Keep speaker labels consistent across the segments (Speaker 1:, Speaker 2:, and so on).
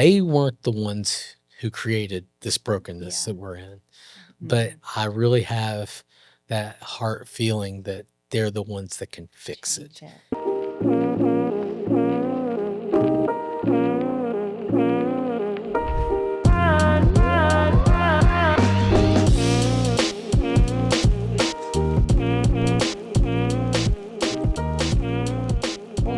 Speaker 1: They weren't the ones who created this brokenness that we're in. But I really have that heart feeling that they're the ones that can fix it.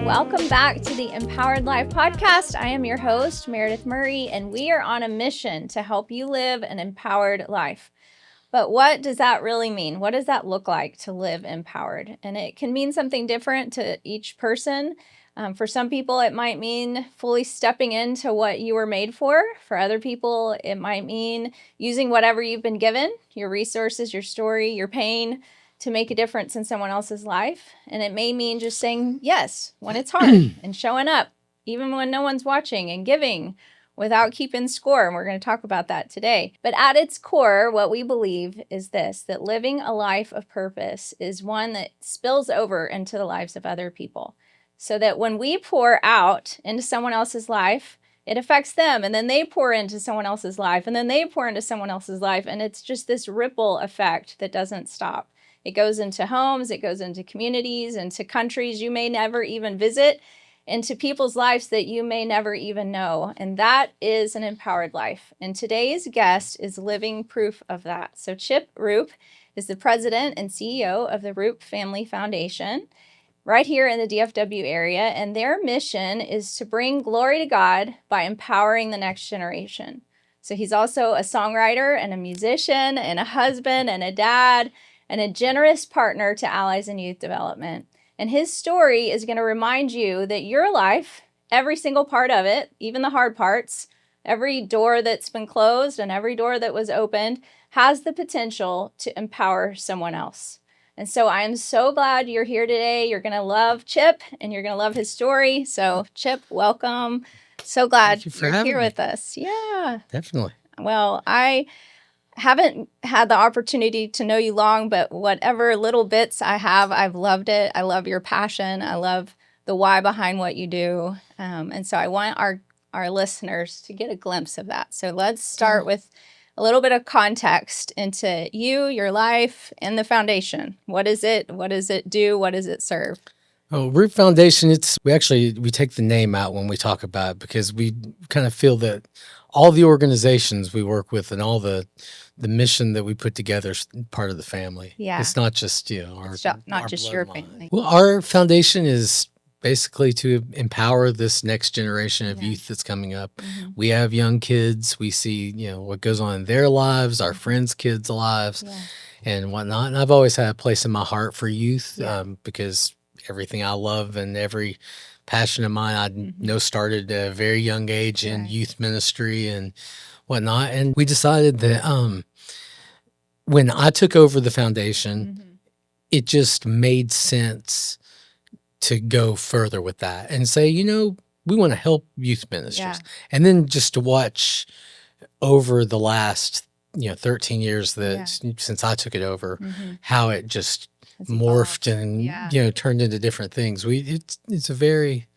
Speaker 2: Welcome back to the Empowered Life podcast. I am your host, Meredith Murray, and we are on a mission to help you live an empowered life. But what does that really mean? What does that look like to live empowered? And it can mean something different to each person. For some people, it might mean fully stepping into what you were made for. For other people, it might mean using whatever you've been given, your resources, your story, your pain, to make a difference in someone else's life. And it may mean just saying yes when it's hard and showing up, even when no one's watching, and giving without keeping score. And we're going to talk about that today. But at its core, what we believe is this, that living a life of purpose is one that spills over into the lives of other people. So that when we pour out into someone else's life, it affects them, and then they pour into someone else's life, and then they pour into someone else's life. And it's just this ripple effect that doesn't stop. It goes into homes, it goes into communities, into countries you may never even visit, into people's lives that you may never even know. And that is an empowered life. And today's guest is living proof of that. So Chip Roop is the president and CEO of the Roop Family Foundation right here in the DFW area. And their mission is to bring glory to God by empowering the next generation. So he's also a songwriter and a musician and a husband and a dad and a generous partner to allies in youth development. And his story is going to remind you that your life, every single part of it, even the hard parts, every door that's been closed and every door that was opened, has the potential to empower someone else. And so I am so glad you're here today. You're going to love Chip and you're going to love his story. So Chip, welcome. So glad you're here with us. Yeah.
Speaker 1: Definitely.
Speaker 2: Well, I haven't had the opportunity to know you long, but whatever little bits I have, I've loved it. I love your passion. I love the why behind what you do. And so I want our listeners to get a glimpse of that. So let's start with a little bit of context into you, your life, and the foundation. What is it? What does it do? What does it serve?
Speaker 1: Oh, Roop Foundation, we take the name out when we talk about it because we kind of feel that all the organizations we work with and all the mission that we put together is part of the family.
Speaker 2: Yeah.
Speaker 1: It's not just,
Speaker 2: not just your family.
Speaker 1: Well, our foundation is basically to empower this next generation of youth that's coming up. Mm-hmm. We have young kids. We see, what goes on in their lives, our friends' kids' lives, and whatnot. And I've always had a place in my heart for youth because everything I love and every passion of mine, I know started at a very young age in youth ministry and whatnot. And we decided that when I took over the foundation, it just made sense to go further with that and say, we want to help youth ministers. Yeah. And then just to watch over the last, 13 years since I took it over, how it just morphed and turned into different things. It's a very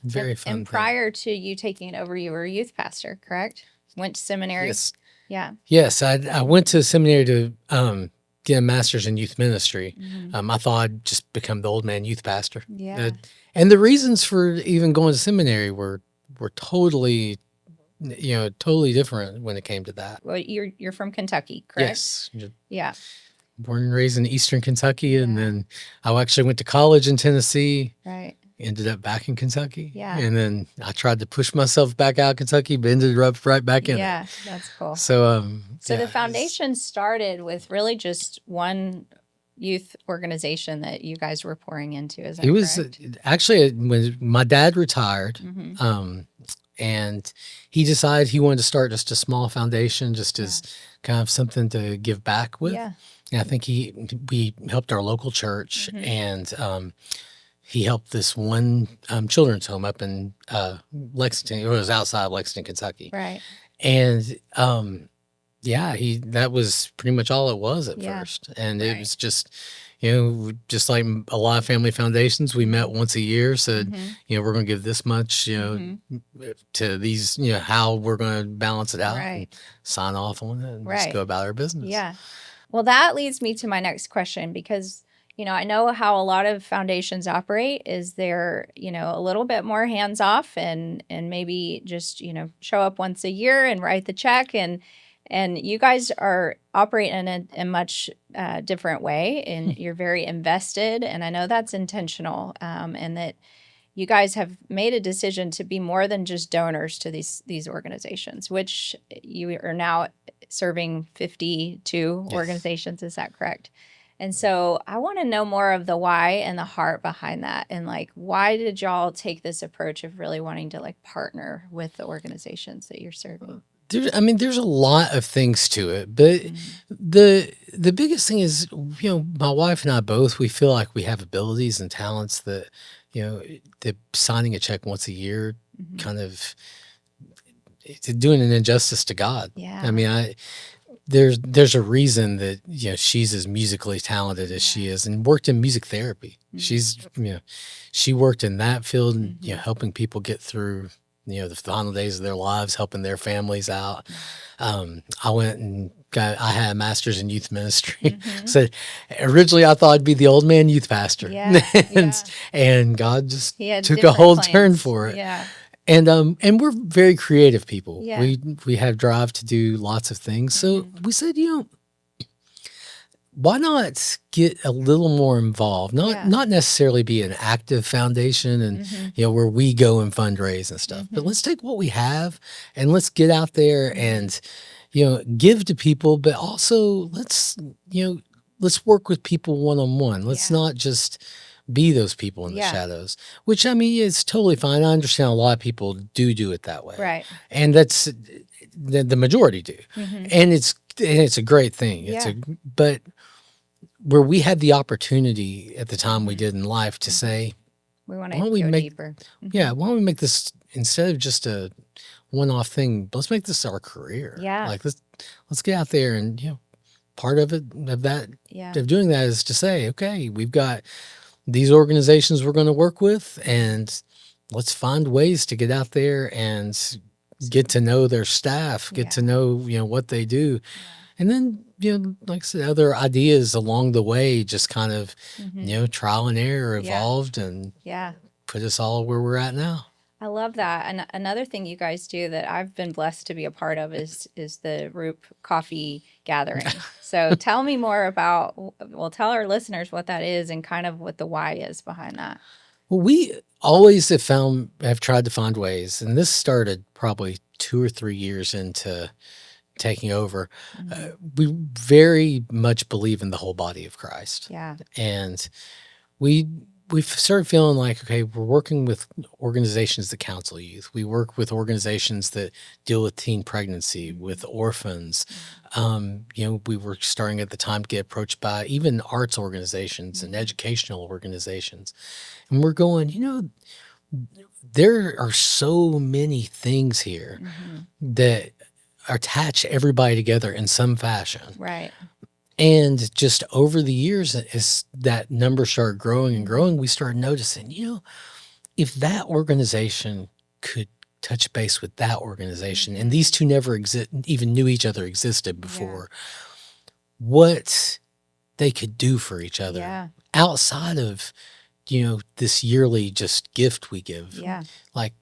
Speaker 1: very fun
Speaker 2: and prior to you taking it over, you were a youth pastor, correct? Went to seminary.
Speaker 1: Yes, I went to seminary to get a master's in youth ministry. I thought I'd just become the old man youth pastor. And the reasons for even going to seminary were totally totally different when it came to that.
Speaker 2: Well, you're from Kentucky, correct?
Speaker 1: Yes.
Speaker 2: Yeah.
Speaker 1: Born and raised in Eastern Kentucky, and then I actually went to college in Tennessee.
Speaker 2: Right.
Speaker 1: Ended up back in Kentucky.
Speaker 2: Yeah.
Speaker 1: And then I tried to push myself back out of Kentucky, but ended up right back in.
Speaker 2: Yeah, that's cool.
Speaker 1: So,
Speaker 2: the foundation started with really just one youth organization that you guys were pouring into. Is that correct?
Speaker 1: It was actually when my dad retired, and he decided he wanted to start just a small foundation, just as kind of something to give back with. Yeah. And I think we helped our local church, and he helped this one children's home up in Lexington. It was outside Lexington, Kentucky.
Speaker 2: Right.
Speaker 1: And that was pretty much all it was at first. And it was just, just like a lot of family foundations, we met once a year, said, we're going to give this much, to these, how we're going to balance it out and sign off on it and just go about our business.
Speaker 2: Yeah. Well, that leads me to my next question because, I know how a lot of foundations operate is they're, a little bit more hands off and maybe just, show up once a year and write the check. And you guys are operating in a much different way and you're very invested. And I know that's intentional and that you guys have made a decision to be more than just donors to these organizations, which you are now serving 52 organizations. Is that correct? And so I want to know more of the why and the heart behind that. And like, why did y'all take this approach of really wanting to like partner with the organizations that you're serving?
Speaker 1: There's a lot of things to it, but the biggest thing is, my wife and I both, we feel like we have abilities and talents that, that signing a check once a year kind of it's doing an injustice to God.
Speaker 2: Yeah.
Speaker 1: There's a reason that, she's as musically talented as she is and worked in music therapy. She's, she worked in that field and, helping people get through, the final days of their lives, helping their families out. I went and I had a master's in youth ministry. So originally I thought I'd be the old man youth pastor. And God just took a whole turn for it.
Speaker 2: Yeah.
Speaker 1: And we're very creative people.
Speaker 2: Yeah.
Speaker 1: We have drive to do lots of things. So we said, why not get a little more involved? Not necessarily be an active foundation and where we go and fundraise and stuff. But let's take what we have and let's get out there and give to people, but also let's work with people one-on-one. Let's not just be those people in the shadows, which is totally fine. I understand a lot of people do it that way.
Speaker 2: Right.
Speaker 1: And that's the majority do. And it's a great thing. But where we had the opportunity at the time we did in life to say,
Speaker 2: we want to go deeper.
Speaker 1: Yeah. Why don't we make this instead of just a one-off thing, let's make this our career.
Speaker 2: Yeah.
Speaker 1: Like let's get out there and, part of doing that is to say, okay, we've got these organizations we're going to work with, and let's find ways to get out there and get to know their staff, get to know, what they do. And then, like I said, other ideas along the way, just kind of, trial and error evolved and put us all where we're at now.
Speaker 2: I love that. And another thing you guys do that I've been blessed to be a part of is the Roop coffee gathering. So tell me more tell our listeners what that is and kind of what the why is behind that.
Speaker 1: Well, we always have tried to find ways, and this started probably 2 or 3 years into taking over. We very much believe in the whole body of Christ.
Speaker 2: Yeah.
Speaker 1: And we've started feeling like, okay, we're working with organizations that counsel youth. We work with organizations that deal with teen pregnancy, with orphans. We were starting at the time to get approached by even arts organizations and educational organizations. And we're going, there are so many things here that attach everybody together in some fashion.
Speaker 2: Right.
Speaker 1: And just over the years, as that number started growing and growing, we started noticing, if that organization could touch base with that organization, and these two never even knew each other existed before, what they could do for each other outside of, this yearly just gift we give.
Speaker 2: Yeah.
Speaker 1: Like,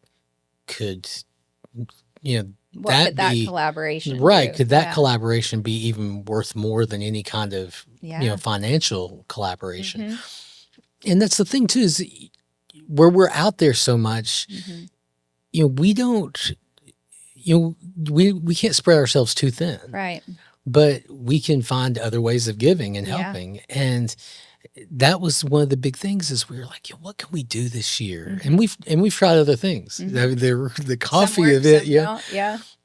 Speaker 1: could,
Speaker 2: what could that collaboration
Speaker 1: do?
Speaker 2: Do?
Speaker 1: Could that collaboration be even worth more than any kind of financial collaboration? And that's the thing too, is where we're out there so much, we don't, we can't spread ourselves too thin.
Speaker 2: Right.
Speaker 1: But we can find other ways of giving and helping. And that was one of the big things is we were like, what can we do this year? And we've tried other things. The coffee of it.
Speaker 2: Yeah.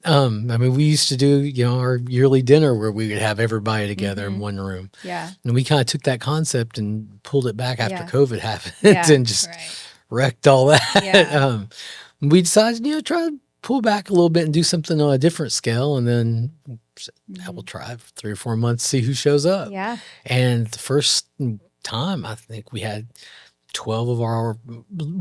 Speaker 1: We used to do, our yearly dinner where we would have everybody together in one room.
Speaker 2: Yeah.
Speaker 1: And we kind of took that concept and pulled it back after COVID happened and just wrecked all that.
Speaker 2: Yeah.
Speaker 1: We decided, try to pull back a little bit and do something on a different scale. And then we'll try 3 or 4 months, see who shows up.
Speaker 2: Yeah.
Speaker 1: And the first time, I think we had 12 of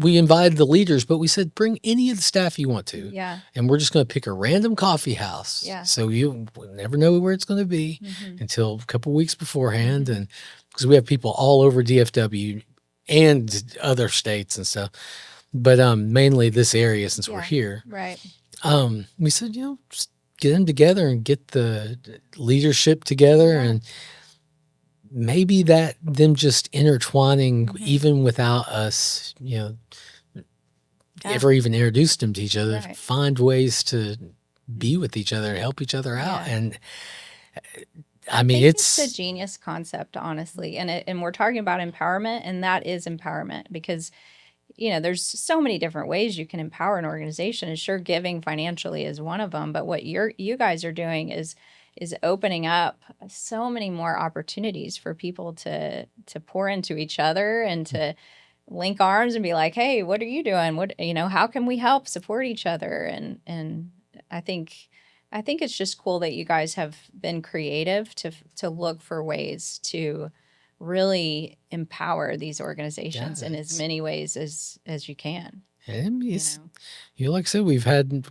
Speaker 1: we invited the leaders, but we said, bring any of the staff you want to.
Speaker 2: Yeah.
Speaker 1: And we're just going to pick a random coffee house.
Speaker 2: Yeah.
Speaker 1: So you will never know where it's going to be until a couple weeks beforehand. And because we have people all over DFW and other states and stuff, but mainly this area since we're here.
Speaker 2: Right.
Speaker 1: We said, just get them together and get the leadership together and maybe that them just intertwining even without us, ever even introduced them to each other, find ways to be with each other and help each other out. And I mean, it's
Speaker 2: a genius concept, honestly. And we're talking about empowerment, and that is empowerment because, there's so many different ways you can empower an organization. And sure, giving financially is one of them. But what you guys are doing is opening up so many more opportunities for people to pour into each other and to link arms and be like, hey, what are you doing? How can we help support each other? And I think it's just cool that you guys have been creative to look for ways to really empower these organizations in as many ways as you can.
Speaker 1: And like I said, we've had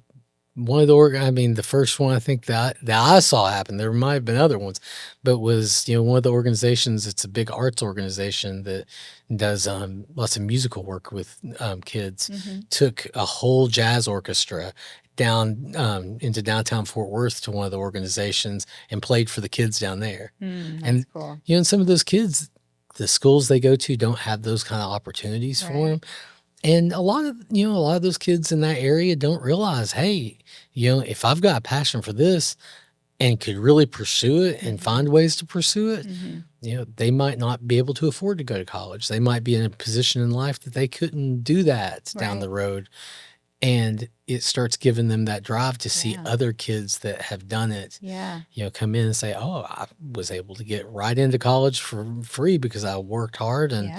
Speaker 1: one of the first one I think that I saw happen, there might have been other ones, but was, one of the organizations, it's a big arts organization that does lots of musical work with kids, took a whole jazz orchestra down into downtown Fort Worth to one of the organizations and played for the kids down there.
Speaker 2: That's cool.
Speaker 1: And some of those kids, the schools they go to don't have those kind of opportunities for them. And a lot of those kids in that area don't realize, hey, if I've got a passion for this and could really pursue it and find ways to pursue it, they might not be able to afford to go to college. They might be in a position in life that they couldn't do that down the road. And it starts giving them that drive to see other kids that have done it, come in and say, oh, I was able to get right into college for free because I worked hard and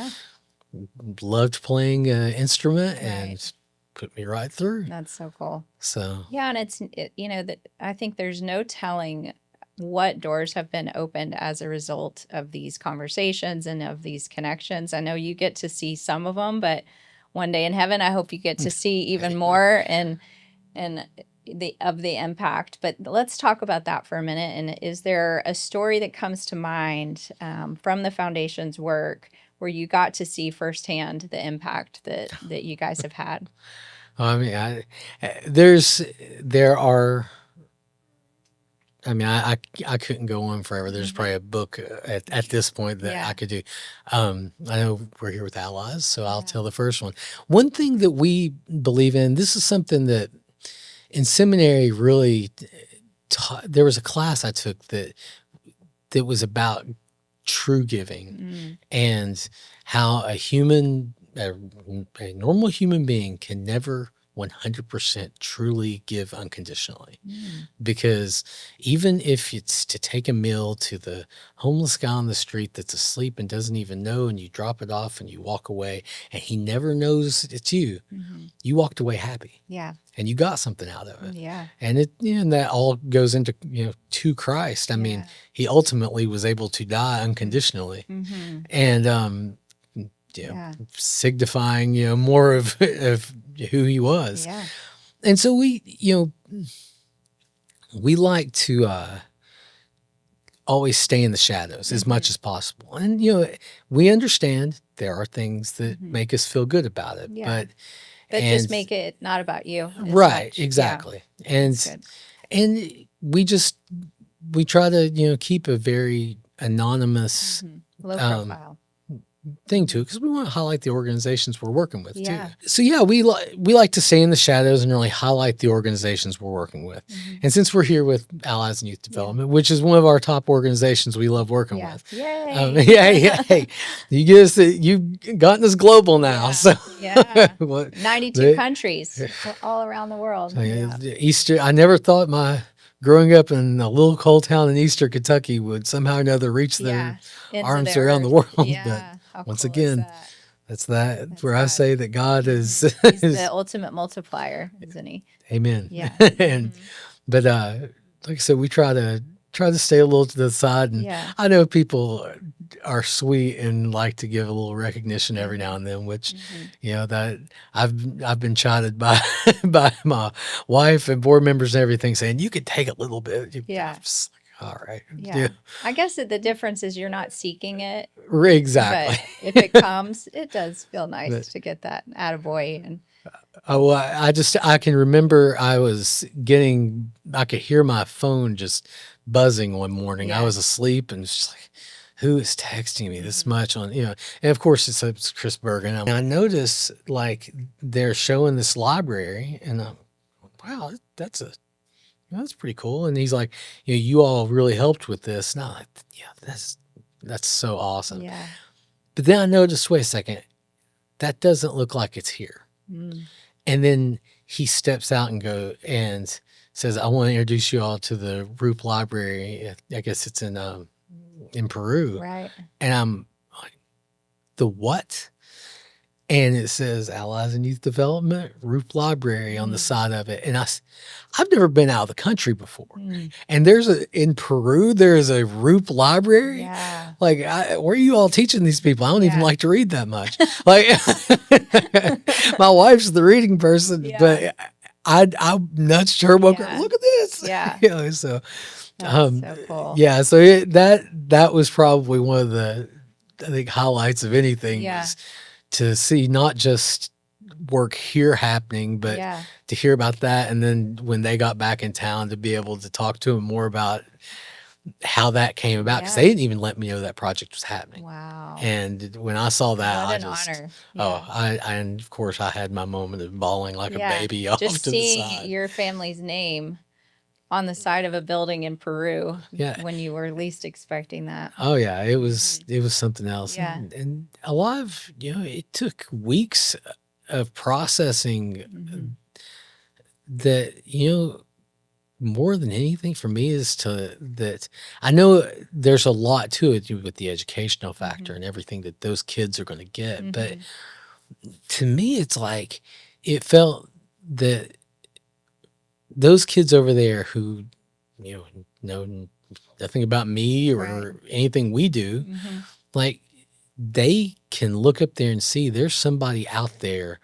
Speaker 1: loved playing an instrument and put me right through.
Speaker 2: That's so cool.
Speaker 1: So,
Speaker 2: and that I think there's no telling what doors have been opened as a result of these conversations and of these connections. I know you get to see some of them, but one day in heaven, I hope you get to see even more and the impact. But let's talk about that for a minute. And is there a story that comes to mind from the foundation's work where you got to see firsthand the impact that you guys have had?
Speaker 1: I mean, I couldn't go on forever. There's probably a book at this point that I could do. I know we're here with Allies, so I'll tell the first one. One thing that we believe in, this is something that in seminary really there was a class I took that was about true giving and how a normal human being can never 100% truly give unconditionally. Because even if it's to take a meal to the homeless guy on the street that's asleep and doesn't even know, and you drop it off and you walk away and he never knows it's you, you walked away happy.
Speaker 2: Yeah.
Speaker 1: And you got something out of it.
Speaker 2: Yeah.
Speaker 1: And and that all goes into, to Christ. I mean, he ultimately was able to die unconditionally. And, signifying, more of who he was. Yeah. And so we like to always stay in the shadows as much as possible. And, we understand there are things that make us feel good about it, but
Speaker 2: just make it not about you.
Speaker 1: Right. Much. Exactly. Yeah. And we try to, keep a very anonymous,
Speaker 2: low profile
Speaker 1: thing to it, because we want to highlight the organizations we're working with too. So we like to stay in the shadows and really highlight the organizations we're working with. And since we're here with Allies and Youth Development, which is one of our top organizations we love working with.
Speaker 2: Yay.
Speaker 1: You've gotten us global now. So
Speaker 2: 92 countries all around the world.
Speaker 1: Easter, I never thought growing up in a little cold town in Eastern Kentucky would somehow or another reach their arms around the world. But once again, that's where I say that God is
Speaker 2: the ultimate multiplier, isn't he?
Speaker 1: Amen.
Speaker 2: Yeah.
Speaker 1: But like I said, we try to try to stay a little to the side. And
Speaker 2: Yeah.
Speaker 1: I know people are sweet and like to give a little recognition every now and then, which, that I've been chided by by my wife and board members and everything, saying you could take a little bit.
Speaker 2: Yeah.
Speaker 1: I'm just like, all right.
Speaker 2: Yeah. I guess that the difference is you're not seeking it.
Speaker 1: Exactly.
Speaker 2: But if it comes, it does feel nice to get that attaboy. And
Speaker 1: oh, I can remember I could hear my phone just buzzing one morning. I was asleep and just like, who is texting me this much on, and of course it's Chris Bergen. And I noticed like they're showing this library and I'm, wow, that's pretty cool. And he's like, you all really helped with this. And I'm like, yeah, that's so awesome.
Speaker 2: Yeah.
Speaker 1: But then I noticed, wait a second, that doesn't look like it's here. And then he steps out and says, I want to introduce you all to the Roop Library. I guess it's in Peru.
Speaker 2: Right.
Speaker 1: And I'm like, the what? And it says Allies and Youth Development, Roop Library on the side of it. And I've never been out of the country before. And in Peru, there's a Roop Library.
Speaker 2: Yeah.
Speaker 1: Like, where are you all teaching these people? I don't even like to read that much. Like, my wife's the reading person, but I nudged her, woke her, look at this.
Speaker 2: Yeah.
Speaker 1: So,
Speaker 2: that's so cool.
Speaker 1: Yeah. So that was probably one of the, I think, highlights of anything was to see not just work here happening, but to hear about that. And then when they got back in town, to be able to talk to them more about how that came about, because they didn't even let me know that project was happening.
Speaker 2: Wow.
Speaker 1: And when I saw that,
Speaker 2: what an honor.
Speaker 1: And of course I had my moment of bawling like a baby off
Speaker 2: just
Speaker 1: to the side.
Speaker 2: Seeing your family's name on the side of a building in Peru when you were least expecting that.
Speaker 1: Oh yeah, it was something else.
Speaker 2: Yeah.
Speaker 1: And a lot of, it took weeks of processing that, more than anything for me is that I know there's a lot to it with the educational factor and everything that those kids are going to get. But to me, it's like, it felt that those kids over there who, know nothing about me or anything we do, like, they can look up there and see there's somebody out there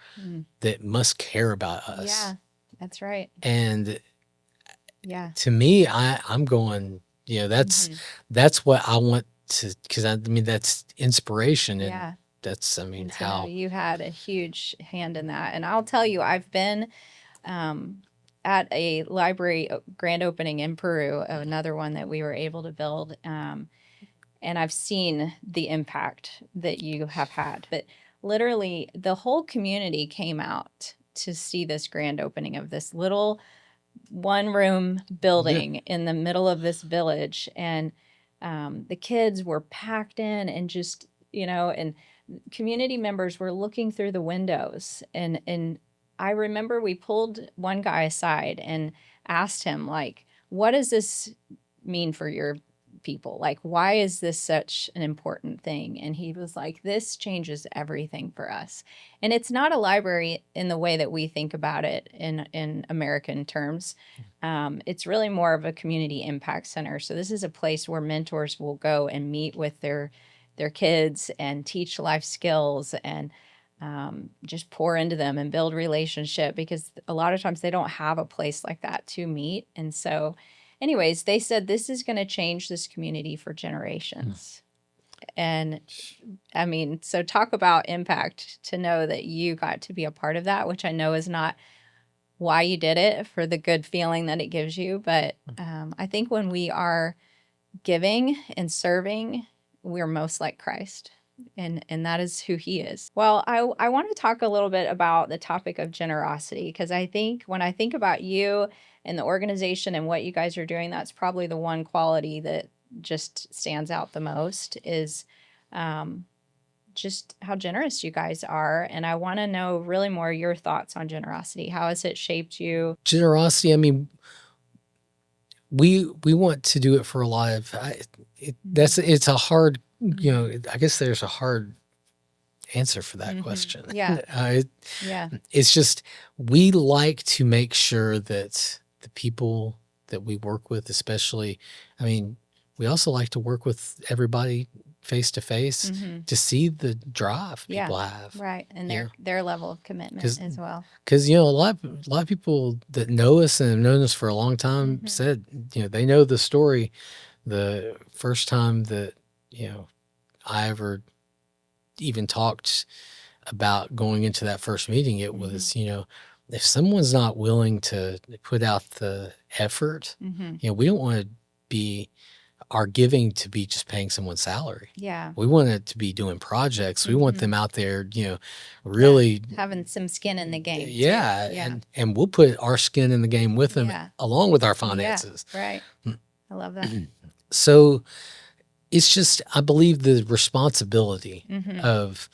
Speaker 1: that must care about us.
Speaker 2: Yeah, that's right.
Speaker 1: And to me, I'm going, that's what I want to, because I mean, that's inspiration. And that's, I mean, how
Speaker 2: you had a huge hand in that. And I'll tell you, I've been at a library grand opening in Peru, another one that we were able to build. And I've seen the impact that you have had. But literally, the whole community came out to see this grand opening of this little one-room building in the middle of this village. And the kids were packed in and just, and community members were looking through the windows. And I remember we pulled one guy aside and asked him, like, what does this mean for your people? Like, why is this such an important thing? And he was like, this changes everything for us. And it's not a library in the way that we think about it in American terms. It's really more of a community impact center. So this is a place where mentors will go and meet with their kids and teach life skills and just pour into them and build relationship, because a lot of times they don't have a place like that to meet. And so anyways, they said this is going to change this community for generations. And I mean, so talk about impact, to know that you got to be a part of that, which I know is not why you did it, for the good feeling that it gives you. But I think when we are giving and serving, we're most like Christ. And that is who he is. Well, I want to talk a little bit about the topic of generosity, because I think when I think about you and the organization and what you guys are doing, that's probably the one quality that just stands out the most, is just how generous you guys are. And I want to know really more your thoughts on generosity. How has it shaped you?
Speaker 1: Generosity, I mean, we want to do it for a lot of, it's a hard, I guess there's a hard answer for that question.
Speaker 2: Yeah.
Speaker 1: It's just, we like to make sure that the people that we work with, especially, I mean, we also like to work with everybody face to face to see the drive people have.
Speaker 2: Right. And
Speaker 1: Yeah.
Speaker 2: their level of commitment as well.
Speaker 1: Because, you know, a lot of people that know us and have known us for a long time said, you know, they know the story. The first time that, you know, I ever even talked about going into that first meeting, it was, you know, if someone's not willing to put out the effort, you know, we don't want to be our giving to be just paying someone's salary.
Speaker 2: Yeah.
Speaker 1: We want it to be doing projects. We want them out there, you know, really
Speaker 2: having some skin in the game.
Speaker 1: Yeah. And we'll put our skin in the game with them along with our finances.
Speaker 2: Yeah, right. I love that.
Speaker 1: So it's just, I believe the responsibility of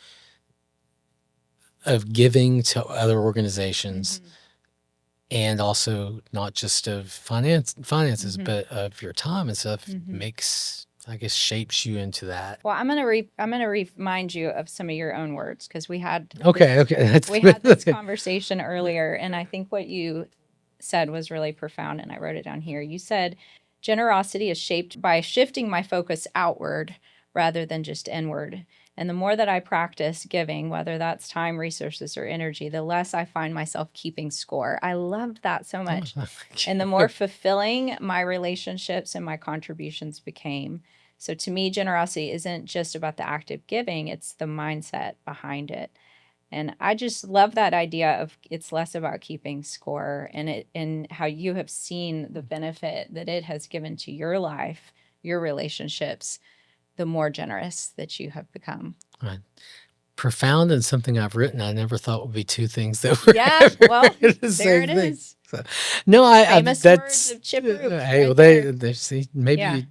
Speaker 1: giving to other organizations and also not just of finances, but of your time and stuff makes, I guess, shapes you into that.
Speaker 2: Well, I'm gonna remind you of some of your own words, because we had
Speaker 1: we
Speaker 2: had this conversation earlier, and I think what you said was really profound, and I wrote it down here. You said, generosity is shaped by shifting my focus outward rather than just inward. And the more that I practice giving, whether that's time, resources, or energy, the less I find myself keeping score. I loved that so much. And the more fulfilling my relationships and my contributions became. So to me, generosity isn't just about the act of giving, it's the mindset behind it. And I just love that idea of it's less about keeping score, and how you have seen the benefit that it has given to your life, your relationships, the more generous that you have become.
Speaker 1: Right. Profound, and something I've written I never thought would be two things that were
Speaker 2: well, there it is.
Speaker 1: So, no,
Speaker 2: Famous words of Chip Roop.
Speaker 1: Hey, well, they see, maybe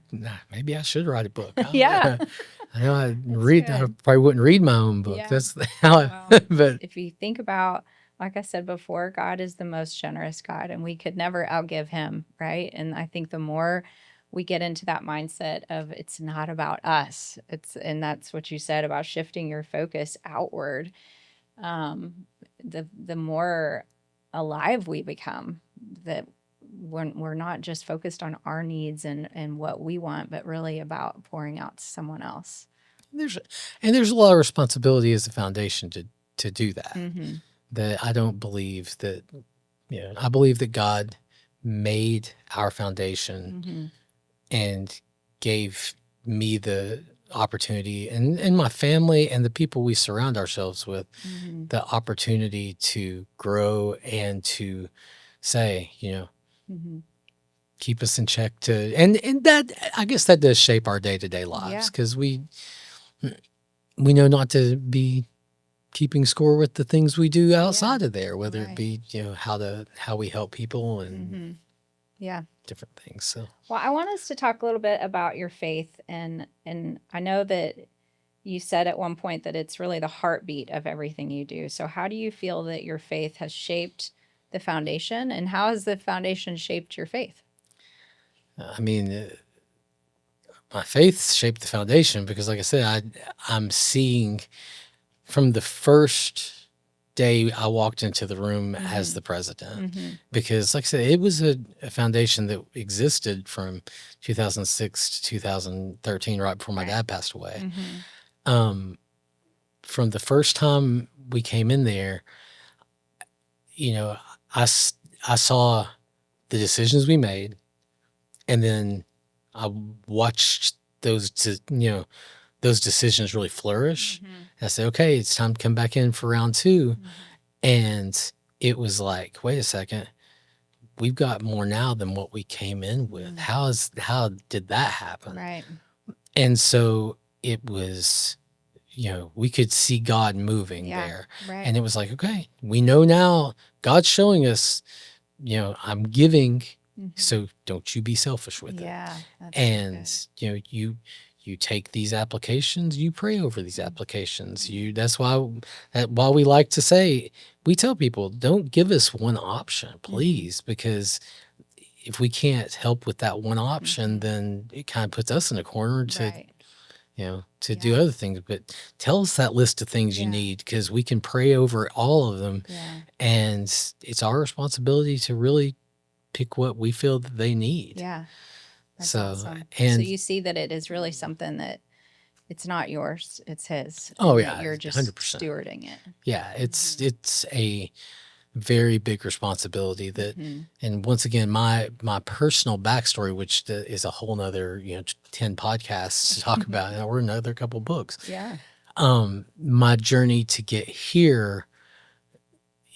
Speaker 1: I should write a book.
Speaker 2: Yeah.
Speaker 1: I know I probably wouldn't read my own book. That's how but
Speaker 2: if you think about, like I said before, God is the most generous God, and we could never outgive him, right? And I think the more we get into that mindset of it's not about us, and that's what you said about shifting your focus outward, the more alive we become, that we're not just focused on our needs and what we want, but really about pouring out to someone else.
Speaker 1: There's a lot of responsibility as a foundation to do that. That I don't believe that, you know, I believe that God made our foundation and gave me the opportunity, and my family and the people we surround ourselves with, the opportunity to grow and to say, you know, keep us in check and that, I guess that does shape our day-to-day lives, because we know not to be keeping score with the things we do outside of there, whether it be, you know, how we help people and different things. So,
Speaker 2: well, I want us to talk a little bit about your faith, and I know that you said at one point that it's really the heartbeat of everything you do. So how do you feel that your faith has shaped the foundation, and how has the foundation shaped your faith?
Speaker 1: I mean, my faith shaped the foundation because, like I said, I'm seeing from the first day I walked into the room as the president, because, like I said, it was a foundation that existed from 2006 to 2013, right before my dad passed away. From the first time we came in there, you know, I saw the decisions we made, and then I watched those decisions really flourish. And I said, okay, it's time to come back in for round two. And it was like, wait a second, we've got more now than what we came in with. How did that happen?
Speaker 2: Right.
Speaker 1: And so it was, you know, we could see God moving there.
Speaker 2: Right.
Speaker 1: And it was like, okay, we know now God's showing us, you know, I'm giving, so don't you be selfish with it.
Speaker 2: That's
Speaker 1: and you know, you take these applications, you pray over these applications. That's why we like to say, we tell people, don't give us one option, please, because if we can't help with that one option, then it kind of puts us in a corner to, you know, to do other things. But tell us that list of things you need, because we can pray over all of them. And it's our responsibility to really pick what we feel that they need.
Speaker 2: Yeah. That's
Speaker 1: So,
Speaker 2: awesome.
Speaker 1: and
Speaker 2: so you see that it is really something that it's not yours, it's his.
Speaker 1: oh
Speaker 2: and that
Speaker 1: yeah,
Speaker 2: you're just
Speaker 1: 100%.
Speaker 2: stewarding it.
Speaker 1: Yeah, it's a very big responsibility that, and once again, my personal backstory, which is a whole nother 10 podcasts to talk about, or another couple books.
Speaker 2: Yeah.
Speaker 1: My journey to get here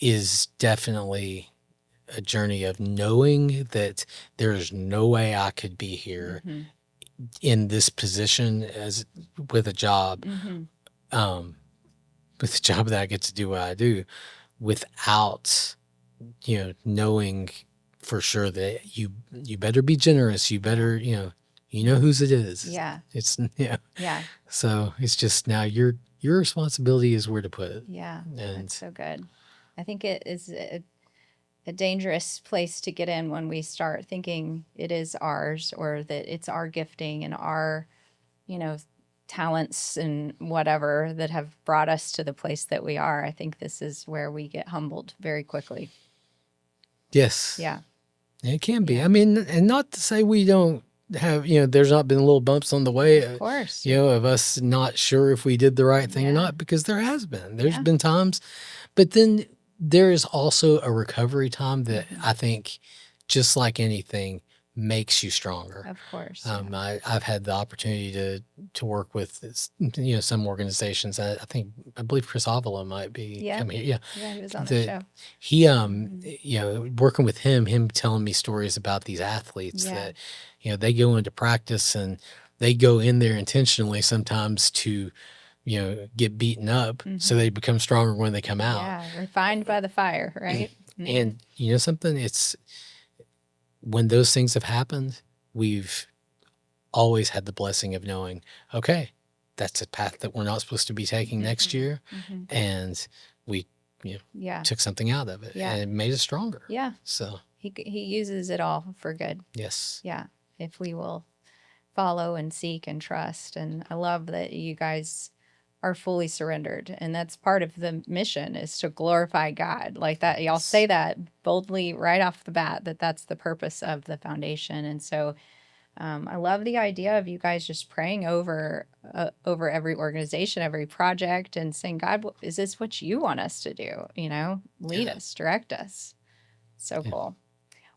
Speaker 1: is definitely a journey of knowing that there's no way I could be here in this position as with a job, with a job that I get to do what I do, without knowing for sure that you better be generous. You better you know whose it is.
Speaker 2: Yeah.
Speaker 1: It's
Speaker 2: Yeah.
Speaker 1: So it's just now your responsibility is where to put it.
Speaker 2: Yeah.
Speaker 1: And
Speaker 2: That's so good. I think it is a dangerous place to get in when we start thinking it is ours, or that it's our gifting and our, talents and whatever that have brought us to the place that we are. I think this is where we get humbled very quickly.
Speaker 1: yes.
Speaker 2: Yeah.
Speaker 1: It can be.
Speaker 2: Yeah.
Speaker 1: I mean, and not to say we don't have, there's not been little bumps on the way,
Speaker 2: Of course.
Speaker 1: of us not sure if we did the right thing or
Speaker 2: Yeah.
Speaker 1: not, because there has been. There's
Speaker 2: Yeah.
Speaker 1: been times, but then there is also a recovery time that I think, just like anything, makes you stronger.
Speaker 2: Of course.
Speaker 1: I've had the opportunity to work with some organizations. I believe Chris Avila might be coming here.
Speaker 2: Yeah, he was on the show.
Speaker 1: He working with him telling me stories about these athletes that they go into practice and they go in there intentionally sometimes to get beaten up so they become stronger when they come out.
Speaker 2: Yeah, refined by the fire, right?
Speaker 1: And something, it's when those things have happened, we've always had the blessing of knowing, okay, that's a path that we're not supposed to be taking next year. And we took something out of it and it made us stronger.
Speaker 2: Yeah.
Speaker 1: So
Speaker 2: he uses it all for good.
Speaker 1: yes.
Speaker 2: Yeah. If we will follow and seek and trust. And I love that you guys are fully surrendered. And that's part of the mission, is to glorify God. Like that, y'all say that boldly right off the bat, that's the purpose of the foundation. And so I love the idea of you guys just praying over every organization, every project, and saying, God, is this what you want us to do? Lead us, direct us. So cool.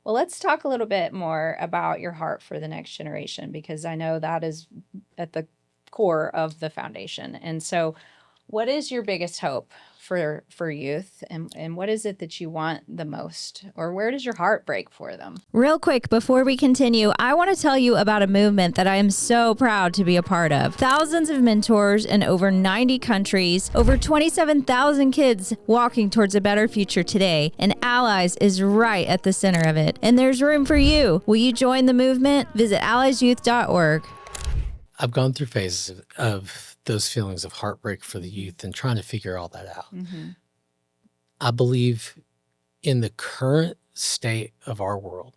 Speaker 2: Well, let's talk a little bit more about your heart for the next generation, because I know that is at the core of the foundation. And so what is your biggest hope for youth, and what is it that you want the most, or where does your heart break for them? Real quick, before we continue, I want to tell you about a movement that I am so proud to be a part of. Thousands of mentors in over 90 countries, over 27,000 kids walking towards a better future today, and Allies is right at the center of it. And there's room for you. Will you join the movement? Visit alliesyouth.org.
Speaker 1: I've gone through phases of those feelings of heartbreak for the youth and trying to figure all that out. I believe in the current state of our world,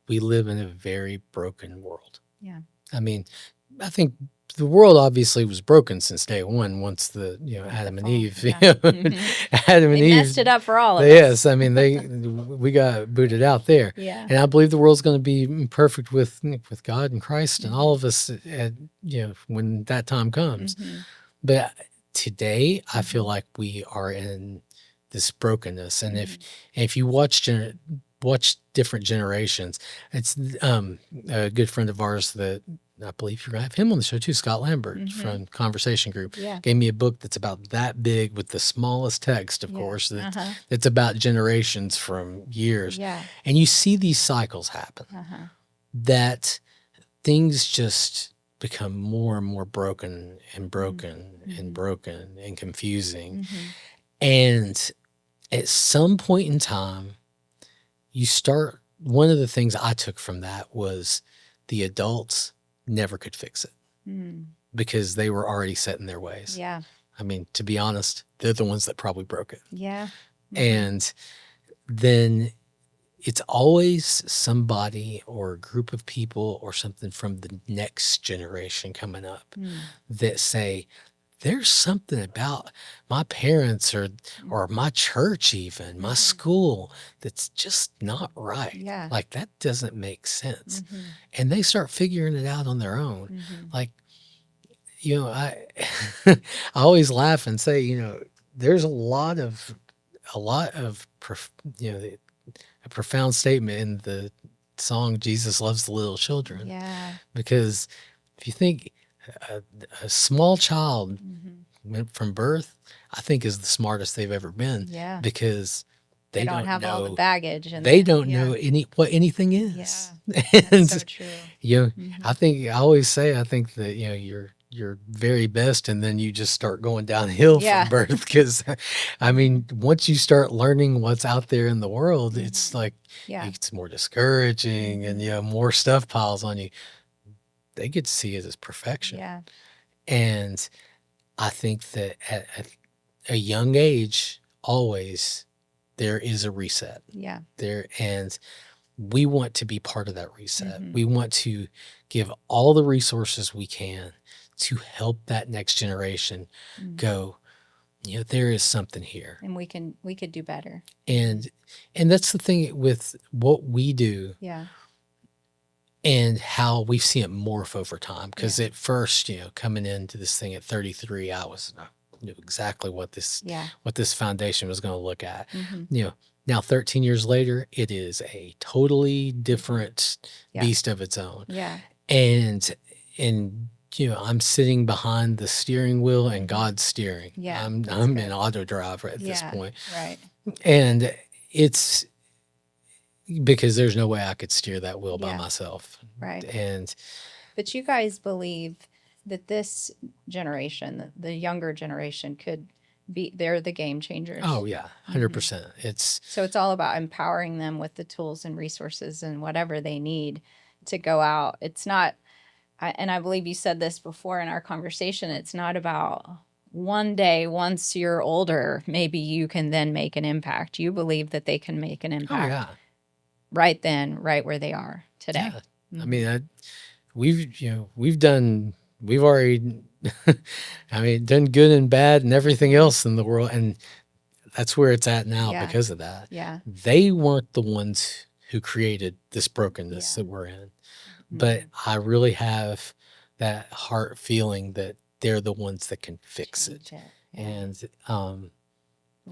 Speaker 1: we live in a very broken world. Yeah. I mean, I think the world obviously was broken since day one. Once the Adam and Eve, Adam and Eve
Speaker 2: messed it up for all of us.
Speaker 1: Yes, I mean we got booted out there.
Speaker 2: Yeah,
Speaker 1: and I believe the world's going to be perfect with God and Christ and all of us when that time comes. But today, I feel like we are in this brokenness, and if you watch different generations, it's a good friend of ours that I believe you're going to have him on the show too, Scott Lambert from Conversation Group, gave me a book that's about that big with the smallest text, of course, that's about generations from years. Yeah. And you see these cycles happen, that things just become more and more broken and broken and broken and confusing. And at some point in time, one of the things I took from that was the adults never could fix it because they were already set in their ways. Yeah. I mean, to be honest, they're the ones that probably broke it. Yeah. And then it's always somebody or a group of people or something from the next generation coming up that say, there's something about my parents or my church, even my school, that's just not right.
Speaker 2: Yeah.
Speaker 1: Like, that doesn't make sense.
Speaker 2: Mm-hmm.
Speaker 1: And they start figuring it out on their own.
Speaker 2: Mm-hmm.
Speaker 1: Like, I I always laugh and say, there's a lot of a profound statement in the song Jesus Loves the Little Children.
Speaker 2: Yeah.
Speaker 1: Because if you think a small child went from birth, I think is the smartest they've ever been.
Speaker 2: Yeah.
Speaker 1: Because
Speaker 2: they don't have all the baggage. And
Speaker 1: they don't know what anything is.
Speaker 2: Yeah.
Speaker 1: And,
Speaker 2: That's so true.
Speaker 1: I think that, you're very best, and then you just start going downhill from birth. Because, I mean, once you start learning what's out there in the world, it's like, it's more discouraging, and, more stuff piles on you. They get to see it as perfection.
Speaker 2: Yeah.
Speaker 1: And I think that at a young age, always there is a reset.
Speaker 2: Yeah.
Speaker 1: And we want to be part of that reset. We want to give all the resources we can to help that next generation go, there is something here.
Speaker 2: And we could do better.
Speaker 1: And that's the thing with what we do.
Speaker 2: Yeah.
Speaker 1: And how we've seen it morph over time. Because at first, coming into this thing at 33, I knew exactly what this foundation was going to look at. Now 13 years later, it is a totally different beast of its own.
Speaker 2: Yeah.
Speaker 1: And I'm sitting behind the steering wheel and God's steering.
Speaker 2: Yeah.
Speaker 1: I'm in auto drive at this point.
Speaker 2: Right.
Speaker 1: And it's because there's no way I could steer that wheel by myself.
Speaker 2: Right. But you guys believe that this generation, the younger generation, they're the game changers.
Speaker 1: Oh yeah, 100%.
Speaker 2: So it's all about empowering them with the tools and resources and whatever they need to go out. It's not, and I believe you said this before in our conversation, it's not about one day, once you're older, maybe you can then make an impact. You believe that they can make an impact right then, right where they are today.
Speaker 1: Yeah. I mean, we've already, done good and bad and everything else in the world. And that's where it's at now because of that.
Speaker 2: Yeah.
Speaker 1: They weren't the ones who created this brokenness that we're in. But I really have that heart feeling that they're the ones that can fix it. And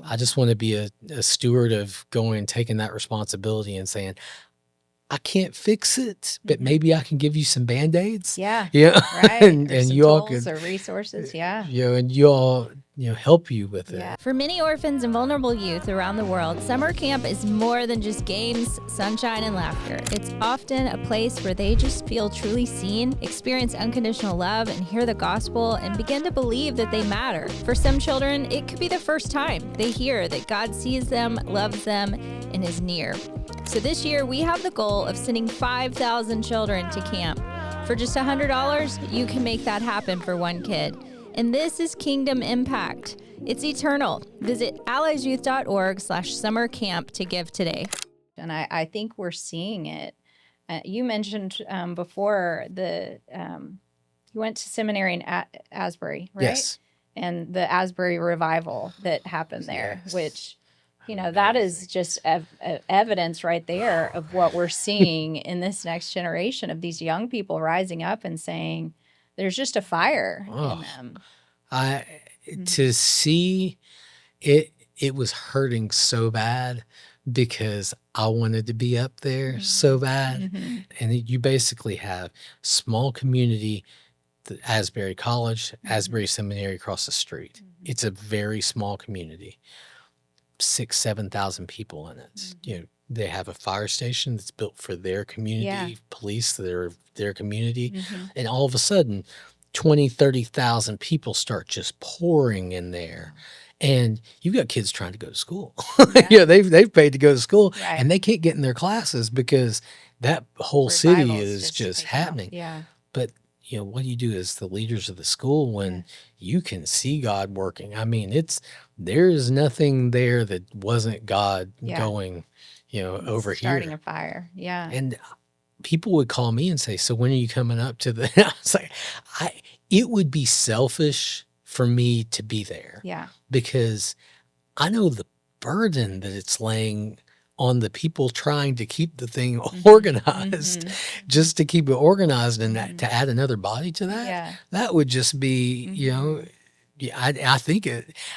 Speaker 1: I just want to be a steward of taking that responsibility and saying, I can't fix it, but maybe I can give you some Band-Aids.
Speaker 2: Yeah.
Speaker 1: Right.
Speaker 2: and you all can, or resources. Yeah.
Speaker 1: And you all, help you with it.
Speaker 2: For many orphans and vulnerable youth around the world, summer camp is more than just games, sunshine, and laughter. It's often a place where they just feel truly seen, experience unconditional love, and hear the gospel and begin to believe that they matter. For some children, it could be the first time they hear that God sees them, loves them, and is near. So this year, we have the goal of sending 5,000 children to camp. For just $100, you can make that happen for one kid. And this is Kingdom Impact. It's eternal. Visit alliesyouth.org/summer camp to give today. And I think we're seeing it. You mentioned before you went to seminary in Asbury, right?
Speaker 1: Yes.
Speaker 2: And the Asbury revival that happened there, which, that is just evidence right there of what we're seeing in this next generation of these young people rising up and saying, there's just a fire in them.
Speaker 1: To see it was hurting so bad because I wanted to be up there so bad. And you basically have small community, the Asbury College, Asbury Seminary across the street. It's a very small community, 6,000-7,000 people in it. They have a fire station that's built for their community, police, their community. And all of a sudden, 20,000-30,000 people start just pouring in there. And you've got kids trying to go to school. They've paid to go to school and they can't get in their classes because that whole city is just happening. But what do you do as the leaders of the school when you can see God working? I mean, there's nothing there that wasn't God going, over
Speaker 2: starting
Speaker 1: here.
Speaker 2: A fire. Yeah.
Speaker 1: And people would call me and say, so when are you coming up to the, I was like, it would be selfish for me to be there.
Speaker 2: Yeah.
Speaker 1: Because I know the burden that it's laying on the people trying to keep the thing organized, just to keep it organized, and to add another body to that, that would just be, I think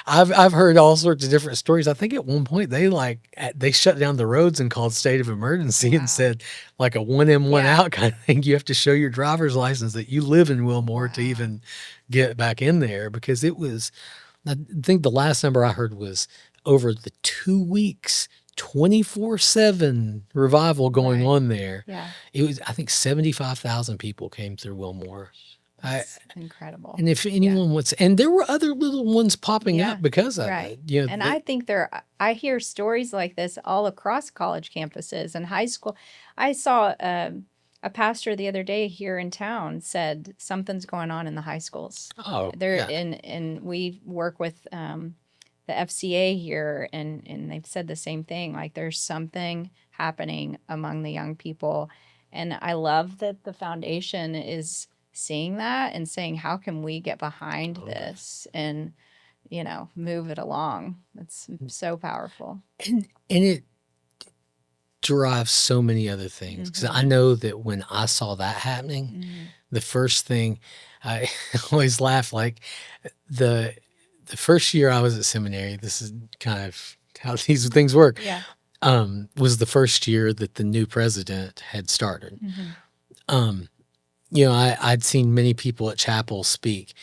Speaker 1: I've heard all sorts of different stories. I think at one point they shut down the roads and called state of emergency and said like a 1 in 1 out kind of thing. You have to show your driver's license that you live in Wilmore to even get back in there, because it was, I think the last number I heard was over the 2 weeks, 24/7 revival going on there.
Speaker 2: Yeah.
Speaker 1: It was, I think 75,000 people came through Wilmore.
Speaker 2: That's incredible.
Speaker 1: And if anyone wants, and there were other little ones popping up because of it.
Speaker 2: And I think I hear stories like this all across college campuses and high school. I saw a pastor the other day here in town said something's going on in the high schools. And we work with the FCA here, and they've said the same thing. Like there's something happening among the young people, and I love that the foundation is seeing that and saying, how can we get behind this and move it along? It's so powerful,
Speaker 1: and it drives so many other things, because I know that when I saw that happening, the first thing I always laugh, like the first year I was at seminary, this is kind of how these things work, was the first year that the new president had started. I'd seen many people at chapel speak.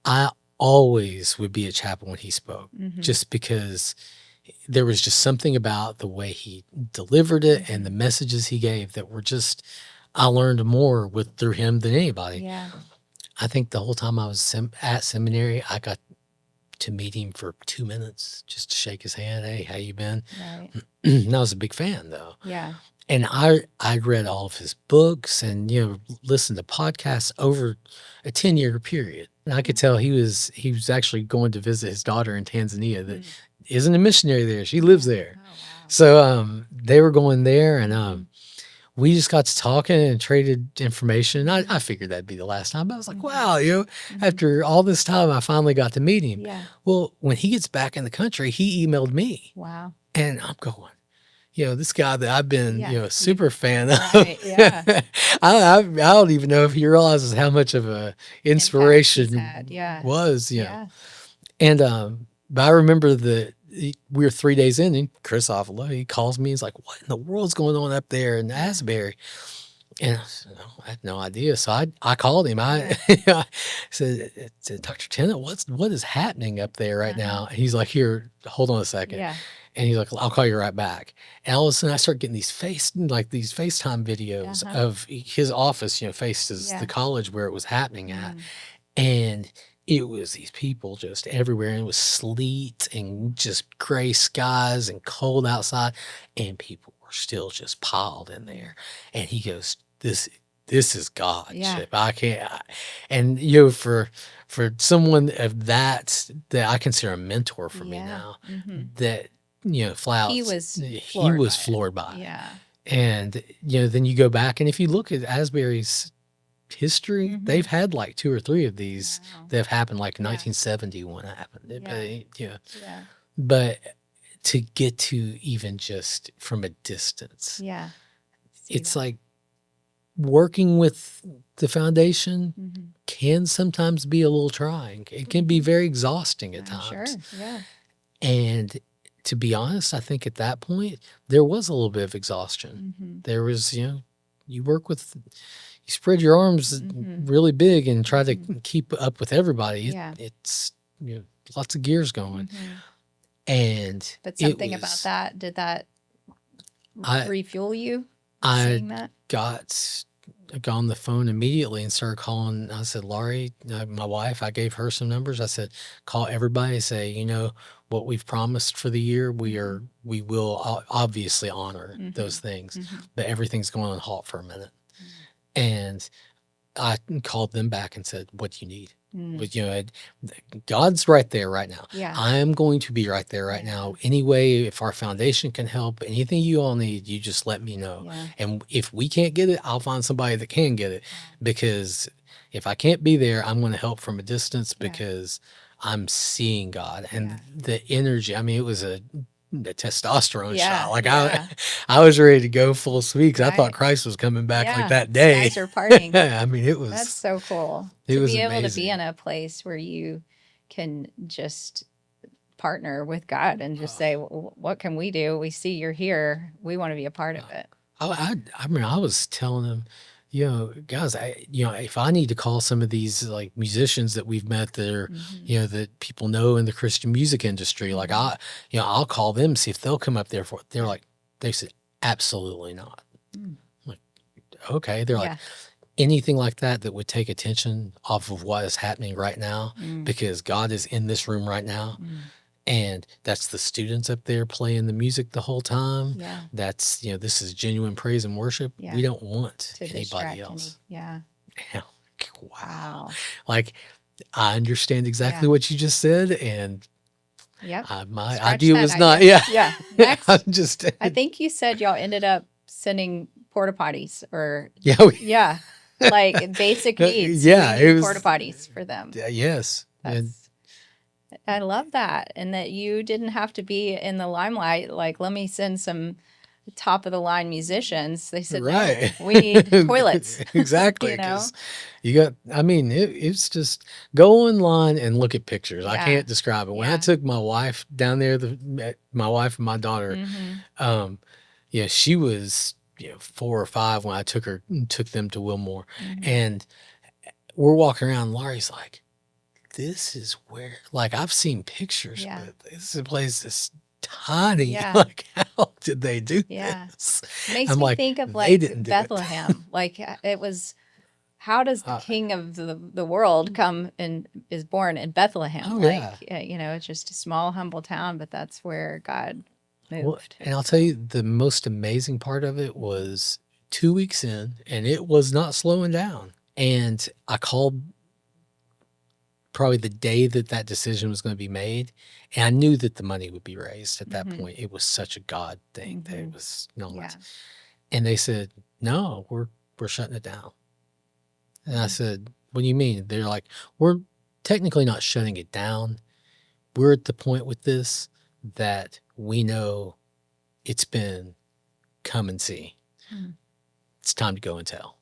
Speaker 1: I always would be at chapel when he spoke, just because there was just something about the way he delivered it and the messages he gave that were just, I learned more through him than anybody. I think the whole time I was at seminary, I got to meet him for 2 minutes just to shake his hand. Hey, how you been? And I was a big fan though. And I read all of his books and, listened to podcasts over a 10-year period. And I could tell he was actually going to visit his daughter in Tanzania that isn't a missionary there. She lives there. Oh, wow. So they were going there, and we just got to talking and traded information. I figured that'd be the last time. But I was like, wow, after all this time, I finally got to meet him. Well, when he gets back in the country, he emailed me.
Speaker 2: Wow.
Speaker 1: And I'm going, this guy that I've been, a super fan of. I don't even know if he realizes how much of a inspiration was. And but I remember that we were 3 days in, and Chris Avila, he calls me. He's like, "What in the world's going on up there in Asbury?" And I said, I had no idea. So I called him. I said, "Dr. Tennant, what is happening up there right now?" And he's like, "Here, hold on a second." And he's like, "I'll call you right back." And all of a sudden I start getting these FaceTime videos of his office, faces the college where it was happening at. And it was these people just everywhere. And it was sleet and just gray skies and cold outside. And people were still just piled in there. And he goes, this is God, Chip. I can't. And, for someone of that I consider a mentor for me now, that, flat out, he was floored by. And, then you go back, and if you look at Asbury's history, they've had like 2 or 3 of these that have happened, like 1970 one happened. But to get to even just from a distance, it's like working with the foundation can sometimes be a little trying. It can be very exhausting at times. And to be honest, I think at that point, there was a little bit of exhaustion. There was, you work with, you spread your arms really big and try to keep up with everybody. It's, lots of gears going.
Speaker 2: But something about that, did that refuel you? Seeing that?
Speaker 1: I got on the phone immediately and started calling. I said, Laurie, my wife, I gave her some numbers. I said, call everybody, say, what we've promised for the year, we will obviously honor those things, but everything's going on halt for a minute. And I called them back and said, what do you need? But, God's right there right now. I am going to be right there right now. Anyway, if our foundation can help, anything you all need, you just let me know. And if we can't get it, I'll find somebody that can get it, because if I can't be there, I'm going to help from a distance
Speaker 2: Yeah.
Speaker 1: because I'm seeing God and
Speaker 2: Yeah.
Speaker 1: the energy. I mean, it was a testosterone
Speaker 2: Yeah,
Speaker 1: shot. Like
Speaker 2: yeah.
Speaker 1: I was ready to go full speed because I thought
Speaker 2: Right.
Speaker 1: Christ was coming back like
Speaker 2: Yeah.
Speaker 1: that
Speaker 2: You
Speaker 1: day.
Speaker 2: guys are partying.
Speaker 1: I mean,
Speaker 2: That's so cool
Speaker 1: it
Speaker 2: to
Speaker 1: was
Speaker 2: be able to be
Speaker 1: amazing.
Speaker 2: in a place where you can just partner with God and just say, what can we do? We see you're here. We want to be a part of it.
Speaker 1: I mean, I was telling them, guys, if I need to call some of these like musicians that we've met that are, that people know in the Christian music industry, like I'll call them, see if they'll come up there for it. They're like, they said, absolutely not. I'm like, okay. They're like, anything like that would take attention off of what is happening right now, because God is in this room right now. And that's the students up there playing the music the whole time.
Speaker 2: Yeah.
Speaker 1: That's, this is genuine praise and worship.
Speaker 2: Yeah.
Speaker 1: We don't want
Speaker 2: To
Speaker 1: anybody else.
Speaker 2: Yeah.
Speaker 1: Wow. Like, I understand exactly what you just said. And my idea was not,
Speaker 2: Yeah. Next,
Speaker 1: I'm just,
Speaker 2: I think you said y'all ended up sending porta potties or, like basic needs.
Speaker 1: Yeah.
Speaker 2: It was porta potties for them.
Speaker 1: Yes.
Speaker 2: I love that. And that you didn't have to be in the limelight. Like, let me send some top of the line musicians. They said,
Speaker 1: right.
Speaker 2: No, we need toilets.
Speaker 1: Exactly. Because it's just go online and look at pictures. I can't describe it. When I took my wife down there, my wife and my daughter, she was 4 or 5 when I took them to Wilmore. And we're walking around. Laurie's like, this is where, like, I've seen pictures, but this is a place that's tiny.
Speaker 2: Yeah.
Speaker 1: Like, how did they do this?
Speaker 2: Makes me think of like Bethlehem. Like, it was, how does the king of the world come and is born in Bethlehem? It's just a small, humble town, but that's where God moved.
Speaker 1: Well, and I'll tell you, the most amazing part of it was 2 weeks in, and it was not slowing down. And I called probably the day that decision was going to be made. And I knew that the money would be raised at that point. It was such a God thing that it was nonsense. And they said, no, we're shutting it down. And I said, what do you mean? They're like, we're technically not shutting it down. We're at the point with this that we know it's been come and see. It's time to go and tell.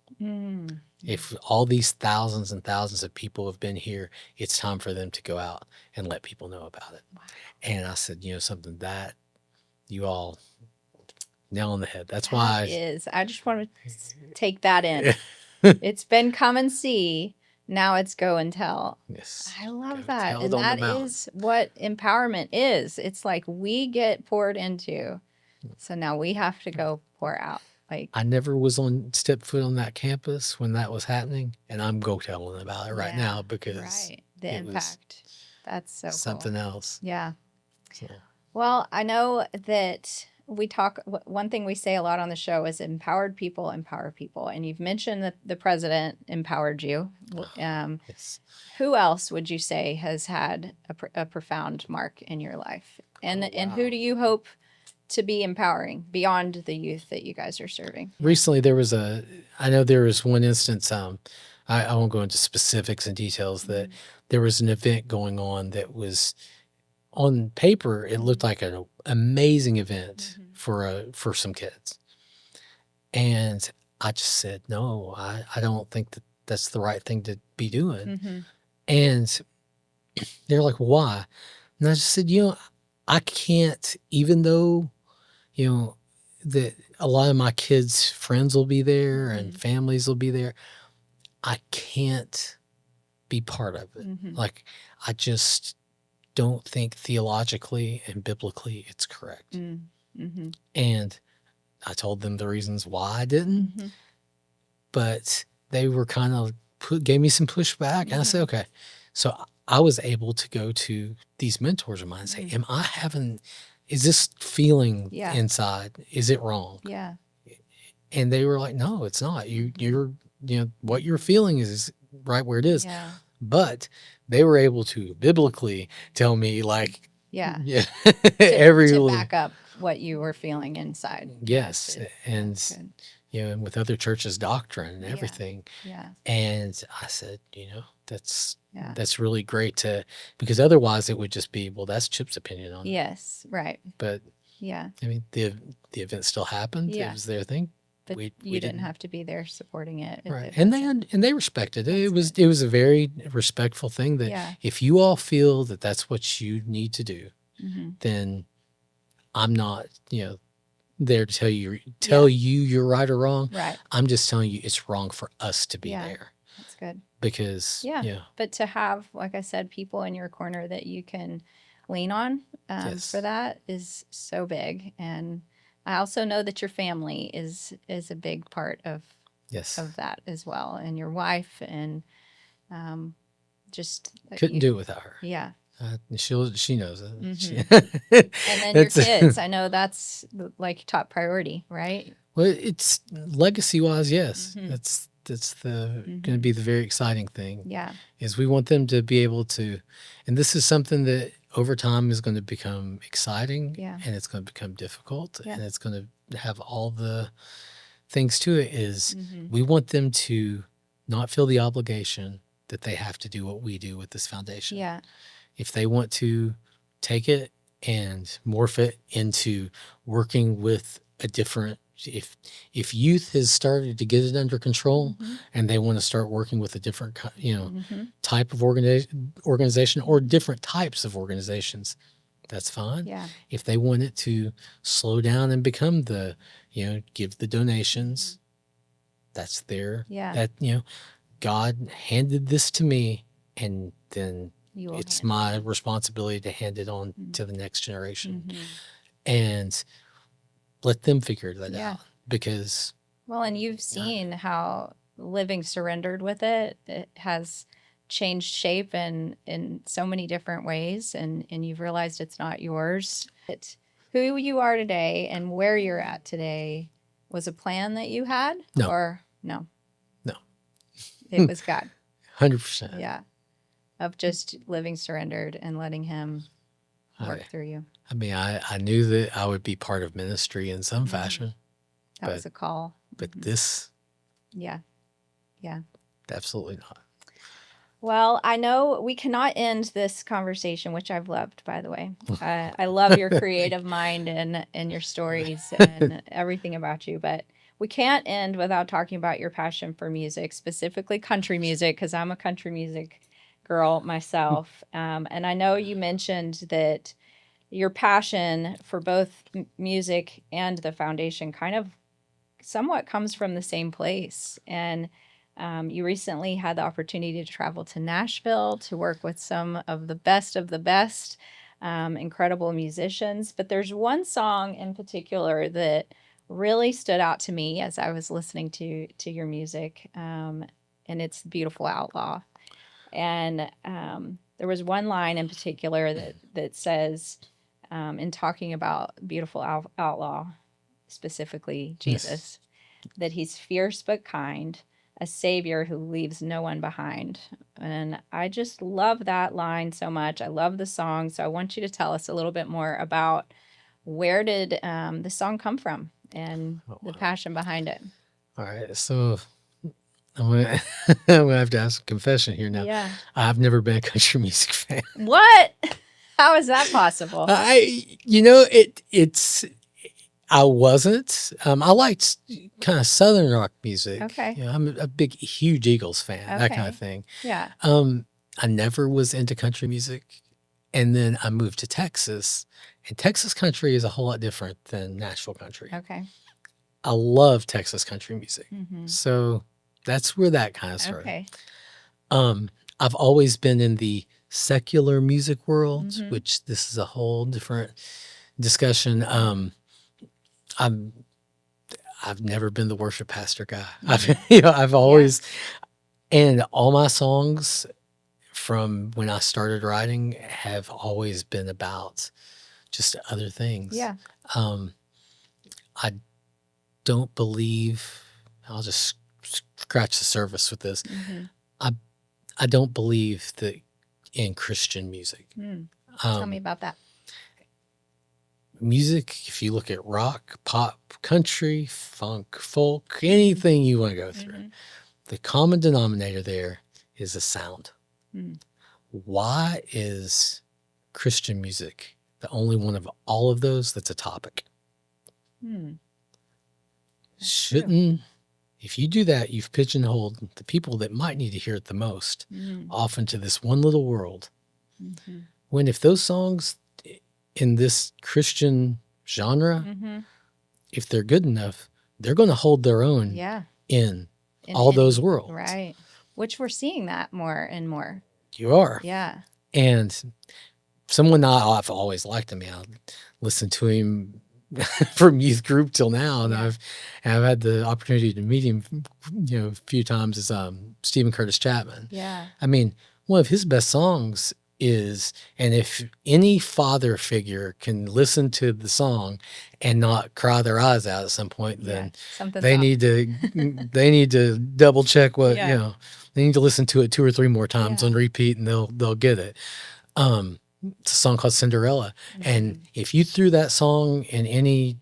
Speaker 1: If all these thousands and thousands of people have been here, it's time for them to go out and let people know about it. Wow. And I said, something that you all nail on the head. That's why
Speaker 2: I just want to take that in. It's been come and see. Now it's go and tell.
Speaker 1: Yes.
Speaker 2: I love that. And that is what empowerment is. It's like we get poured into. So now we have to go pour out. Like,
Speaker 1: I never was step foot on that campus when that was happening, and I'm go telling about it right now because
Speaker 2: the impact. That's so
Speaker 1: something
Speaker 2: cool.
Speaker 1: else.
Speaker 2: Yeah. So. Well, I know that one thing we say a lot on the show is empowered people empower people, and you've mentioned that the president empowered you.
Speaker 1: Yes.
Speaker 2: Who else would you say has had a profound mark in your life, and who do you hope to be empowering beyond the youth that you guys are serving?
Speaker 1: Recently, I know there was one instance, I won't go into specifics and details, that there was an event going on that was, on paper, it looked like an amazing event for some kids. And I just said, no, I don't think that's the right thing to be doing. And they're like, why? And I just said, I can't, even though that a lot of my kids' friends will be there and families will be there, I can't be part of it. Like, I just don't think theologically and biblically it's correct. And I told them the reasons why I didn't, but they were kind of gave me some pushback. And I said, okay. So I was able to go to these mentors of mine and say, is this feeling inside, is it wrong?
Speaker 2: Yeah.
Speaker 1: And they were like, no, it's not. You're what you're feeling is right where it is.
Speaker 2: Yeah.
Speaker 1: But they were able to biblically tell me, like,
Speaker 2: to back up what you were feeling inside.
Speaker 1: Yes. And and with other churches' doctrine and everything.
Speaker 2: Yeah.
Speaker 1: And I said, that's
Speaker 2: Yeah.
Speaker 1: that's really great because otherwise it would just be, well, that's Chip's opinion on it.
Speaker 2: Yes. Right.
Speaker 1: But
Speaker 2: yeah,
Speaker 1: I mean, the event still happened.
Speaker 2: Yeah.
Speaker 1: It was their thing.
Speaker 2: but
Speaker 1: We
Speaker 2: you didn't have to be there supporting it.
Speaker 1: Right. And they respected it.
Speaker 2: That's
Speaker 1: It was a very respectful thing that
Speaker 2: Yeah.
Speaker 1: if you all feel that that's what you need to do,
Speaker 2: Mm-hmm.
Speaker 1: then I'm not, there to tell you you're right or wrong.
Speaker 2: Right.
Speaker 1: I'm just telling you it's wrong for us to be
Speaker 2: Yeah.
Speaker 1: there.
Speaker 2: That's good.
Speaker 1: Because
Speaker 2: But to have, like I said, people in your corner that you can lean on
Speaker 1: Yes.
Speaker 2: for that is so big. And I also know that your family is a big part of
Speaker 1: Yes.
Speaker 2: that as well, and your wife, and just
Speaker 1: couldn't do it without her.
Speaker 2: Yeah.
Speaker 1: She knows it.
Speaker 2: Mhm. And then your kids, I know that's like top priority, right?
Speaker 1: Well, it's legacy wise, yes.
Speaker 2: Mhm.
Speaker 1: That's going to be the very exciting thing.
Speaker 2: Yeah.
Speaker 1: Is we want them to be able to, and this is something that over time is going to become exciting.
Speaker 2: Yeah.
Speaker 1: And it's going to become difficult.
Speaker 2: Yeah.
Speaker 1: And it's going to have all the things to it. Is
Speaker 2: Mhm.
Speaker 1: we want them to not feel the obligation that they have to do what we do with this foundation.
Speaker 2: Yeah.
Speaker 1: If they want to take it and morph it into working with a different, if youth has started to get it under control and they want to start working with a different, type of organization or different types of organizations, that's fine.
Speaker 2: Yeah.
Speaker 1: If they want it to slow down and become give the donations, that's their, God handed this to me, and then it's my responsibility to hand it on to the next generation and let them figure that out. Because
Speaker 2: and you've seen how living surrendered with it has changed shape in so many different ways, and you've realized it's not yours. Who you are today and where you're at today was a plan that you had?
Speaker 1: No.
Speaker 2: Or no?
Speaker 1: No.
Speaker 2: It was God.
Speaker 1: 100%.
Speaker 2: Yeah. Of just living surrendered and letting him work through you.
Speaker 1: I mean, I knew that I would be part of ministry in some fashion.
Speaker 2: That was a call.
Speaker 1: But this?
Speaker 2: Yeah. Yeah.
Speaker 1: Absolutely not.
Speaker 2: Well, I know we cannot end this conversation, which I've loved, by the way. I love your creative mind and your stories and everything about you, but we can't end without talking about your passion for music, specifically country music, because I'm a country music girl myself. And I know you mentioned that your passion for both music and the foundation kind of somewhat comes from the same place. And you recently had the opportunity to travel to Nashville to work with some of the best, incredible musicians. But there's one song in particular that really stood out to me as I was listening to your music, and it's Beautiful Outlaw. And there was one line in particular that says, in talking about Beautiful Outlaw, specifically Jesus, that he's fierce but kind, a savior who leaves no one behind. And I just love that line so much. I love the song. So I want you to tell us a little bit more about where did the song come from and the passion behind it.
Speaker 1: All right. So I'm gonna have to ask a confession here now.
Speaker 2: Yeah.
Speaker 1: I've never been a country music fan.
Speaker 2: What? How is that possible?
Speaker 1: I wasn't. I liked kind of Southern rock music.
Speaker 2: Okay.
Speaker 1: I'm a big, huge Eagles fan, that kind of thing.
Speaker 2: Yeah.
Speaker 1: I never was into country music. And then I moved to Texas, and Texas country is a whole lot different than Nashville country.
Speaker 2: Okay.
Speaker 1: I love Texas country music.
Speaker 2: Mm-hmm.
Speaker 1: So that's where that kind of started.
Speaker 2: Okay.
Speaker 1: I've always been in the secular music world, which this is a whole different discussion. I've never been the worship pastor guy. I've always, and all my songs from when I started writing have always been about just other things.
Speaker 2: Yeah.
Speaker 1: I don't believe, I'll just scratch the surface with this. I don't believe that in Christian music.
Speaker 2: Tell me about that.
Speaker 1: music, if you look at rock, pop, country, funk, folk, anything you want to go through, the common denominator there is a sound. Why is Christian music the only one of all of those that's a topic? Shouldn't, if you do that, you've pigeonholed the people that might need to hear it the most off into this one little world. When if those songs in this Christian genre, if they're good enough, they're going to hold their own in all those worlds.
Speaker 2: Right. Which we're seeing that more and more.
Speaker 1: You are.
Speaker 2: Yeah.
Speaker 1: And someone I've always liked him. I listened to him from youth group till now, and I've had the opportunity to meet him, a few times. Is Stephen Curtis Chapman.
Speaker 2: Yeah.
Speaker 1: I mean, one of his best songs is, and if any father figure can listen to the song and not cry their eyes out at some point, then they need to double check what they need to listen to it 2 or 3 more times on repeat, and they'll get it. It's a song called Cinderella. And if you threw that song in any,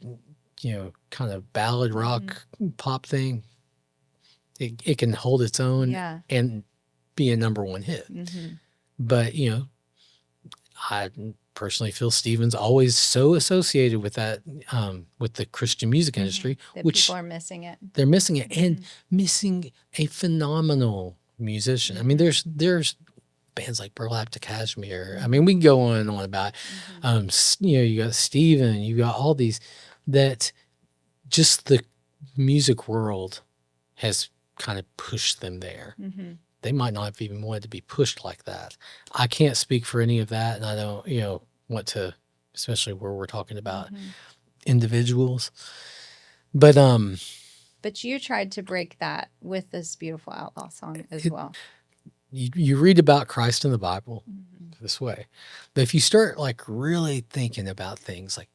Speaker 1: kind of ballad rock pop thing, it can hold its own and be a number 1 hit. But, I personally feel Stephen's always so associated with that, with the Christian music industry,
Speaker 2: that
Speaker 1: which
Speaker 2: people are missing it.
Speaker 1: They're missing it and missing a phenomenal musician. I mean, there's bands like Burlap to Kashmir. I mean, we can go on and on about, you got Stephen, you got all these that just the music world has kind of pushed them there. They might not have even wanted to be pushed like that. I can't speak for any of that. And I don't, want to, especially where we're talking about individuals, but
Speaker 2: you tried to break that with this beautiful Outlaw song as well.
Speaker 1: You read about Christ in the Bible this way. But if you start like really thinking about things like,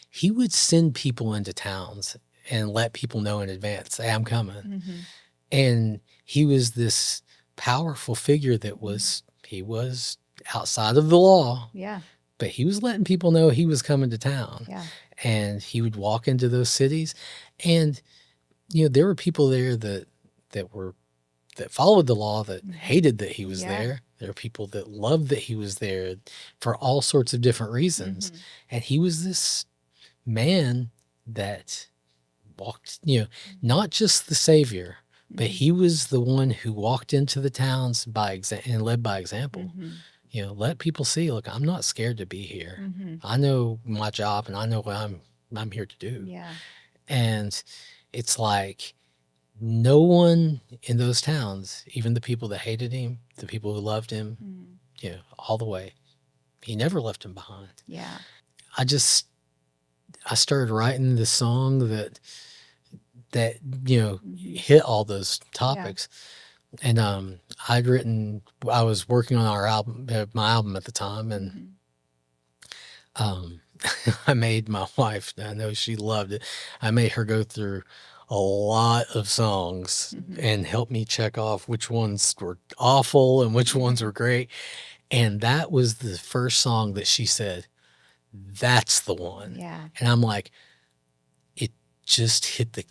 Speaker 1: he would send people into towns and let people know in advance, hey, I'm coming. And he was this powerful figure that he was outside of the law. Yeah. But he was letting people know he was coming to town. Yeah. And he would walk into those cities. And, there were people there that followed the law, that hated that he was there. There are people that loved that he was there for all sorts of different reasons. And he was this man that walked, not just the savior, but he was the one who walked into the towns and led by example. Let people see, look, I'm not scared to be here. I know my job and I know what I'm here to do. Yeah. And it's like, no one in those towns, even the people that hated him, the people who loved him, all the way, he never left him behind. Yeah. I started writing this song that hit all those topics. Yeah. And I was working on my album at the time, and I made my wife, I know she loved it, I made her go through a lot of songs and help me check off which ones were awful and which ones were great. And that was the first song that she said, that's the one. Yeah. And I'm like, it just hit the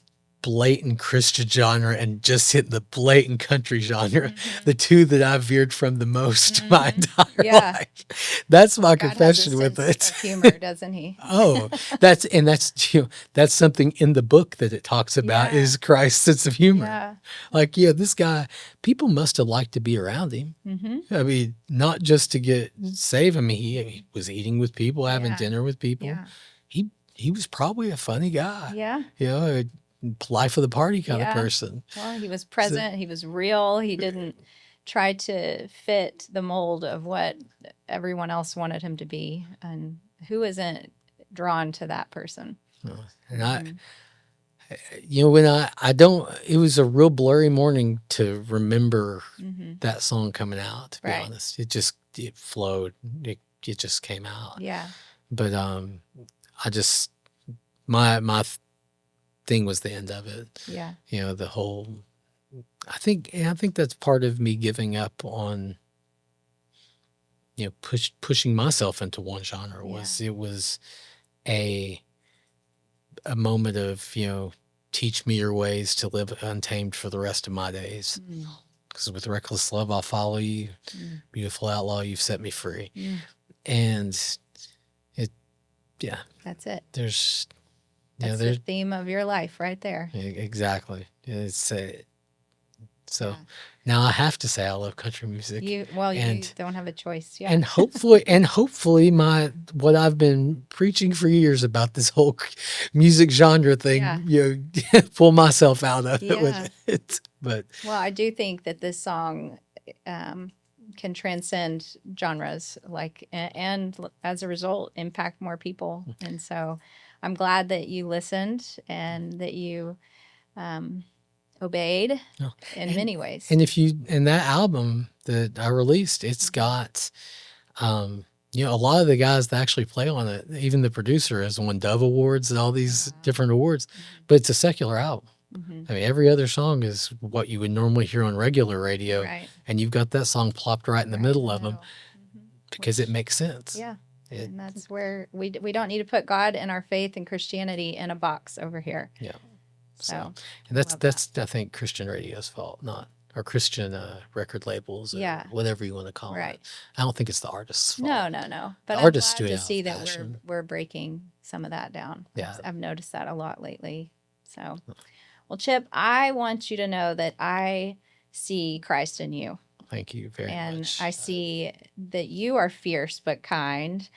Speaker 1: blatant Christian genre and just hit the blatant country genre, the two that I've veered from the most my entire life. That's my confession with it.
Speaker 2: Of humor, doesn't he?
Speaker 1: That's something in the book that it talks about is Christ's sense of humor. Yeah. Like, this guy, people must have liked to be around him. I mean, not just to get saved. I mean, he was eating with people, having dinner with people. Yeah. He was probably a funny guy. Yeah. Life of the party kind of person.
Speaker 2: Well, he was present. He was real. He didn't try to fit the mold of what everyone else wanted him to be. And who isn't drawn to that person?
Speaker 1: And when I don't, it was a real blurry morning to remember that song coming out, to be honest. It flowed. It just came out. Yeah. But my thing was the end of it. Yeah. The whole, I think that's part of me giving up on, pushing myself into one genre. a moment of, teach me your ways to live untamed for the rest of my days. Because with reckless love, I'll follow you. Beautiful outlaw, you've set me free. And
Speaker 2: that's it.
Speaker 1: There's,
Speaker 2: that's the theme of your life right there.
Speaker 1: Exactly. It's now I have to say I love country music.
Speaker 2: You don't have a choice. Yeah.
Speaker 1: And hopefully what I've been preaching for years about this whole music genre thing, pull myself out of it with it. But
Speaker 2: I do think that this song can transcend genres, and as a result, impact more people. And so I'm glad that you listened and that you obeyed in many ways.
Speaker 1: And in that album that I released, it's got, a lot of the guys that actually play on it, even the producer has won Dove Awards and all these different awards, but it's a secular album. I mean, every other song is what you would normally hear on regular radio.
Speaker 2: Right.
Speaker 1: And you've got that song plopped right in the middle of them because it makes sense.
Speaker 2: Yeah. And that's where we don't need to put God and our faith and Christianity in a box over here.
Speaker 1: Yeah.
Speaker 2: So
Speaker 1: and that's I think Christian radio's fault, not or Christian record labels or whatever you want to call it. I don't think it's the artist's fault.
Speaker 2: No. But
Speaker 1: artists
Speaker 2: I'm glad
Speaker 1: do
Speaker 2: to see that we're breaking some of that down.
Speaker 1: Yeah.
Speaker 2: I've noticed that a lot lately. So, well, Chip, I want you to know that I see Christ in you.
Speaker 1: Thank you very much.
Speaker 2: And I see that you are fierce but kind,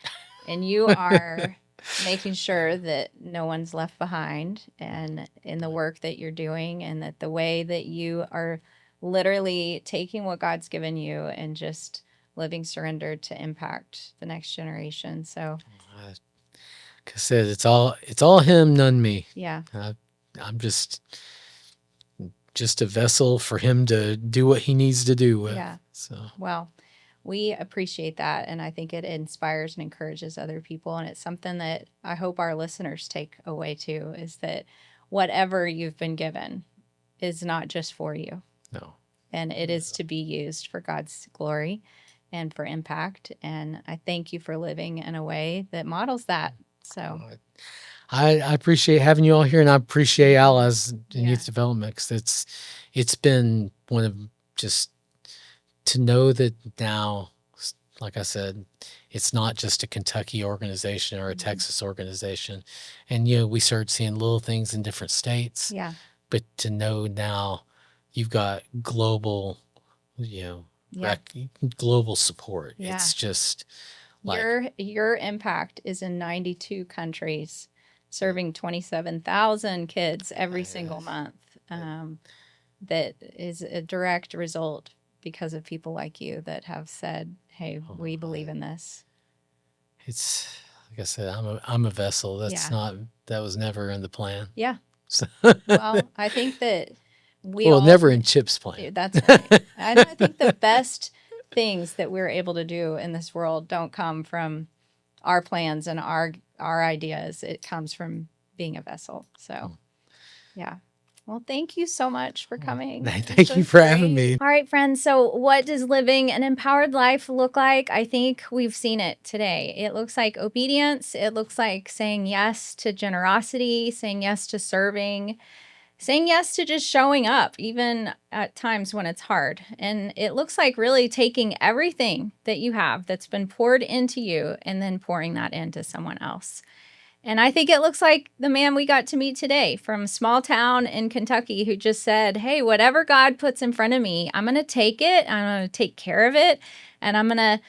Speaker 2: and you are making sure that no one's left behind, and in the work that you're doing, and that the way that you are literally taking what God's given you and just living surrendered to impact the next generation. So,
Speaker 1: like I said, it's all him, none me.
Speaker 2: Yeah.
Speaker 1: I'm just a vessel for him to do what he needs to do with.
Speaker 2: Yeah.
Speaker 1: So,
Speaker 2: well, we appreciate that. And I think it inspires and encourages other people. And it's something that I hope our listeners take away too, is that whatever you've been given is not just for you.
Speaker 1: No.
Speaker 2: And it is to be used for God's glory and for impact. And I thank you for living in a way that models that. So
Speaker 1: I appreciate having you all here, and I appreciate Allies in Youth Development, because it's been one of just to know that now, like I said, it's not just a Kentucky organization or a Texas organization. And, we started seeing little things in different states.
Speaker 2: Yeah.
Speaker 1: But to know now you've got global, global support.
Speaker 2: Yeah.
Speaker 1: It's just like
Speaker 2: your impact is in 92 countries, serving 27,000 kids every single month. That is a direct result because of people like you that have said, "Hey, we believe in this."
Speaker 1: It's like I said, I'm a vessel. That was never in the plan.
Speaker 2: Yeah.
Speaker 1: So.
Speaker 2: Well, I think that
Speaker 1: never in Chip's plan.
Speaker 2: That's right. I think the best things that we're able to do in this world don't come from our plans and our ideas. It comes from being a vessel. So, yeah. Well, thank you so much for coming.
Speaker 1: Thank you for having me.
Speaker 2: All right, friends. So what does living an empowered life look like? I think we've seen it today. It looks like obedience. It looks like saying yes to generosity, saying yes to serving, saying yes to just showing up, even at times when it's hard. And it looks like really taking everything that you have that's been poured into you and then pouring that into someone else. And I think it looks like the man we got to meet today from a small town in Kentucky who just said, hey, whatever God puts in front of me, I'm going to take it. I'm going to take care of it. And I'm going to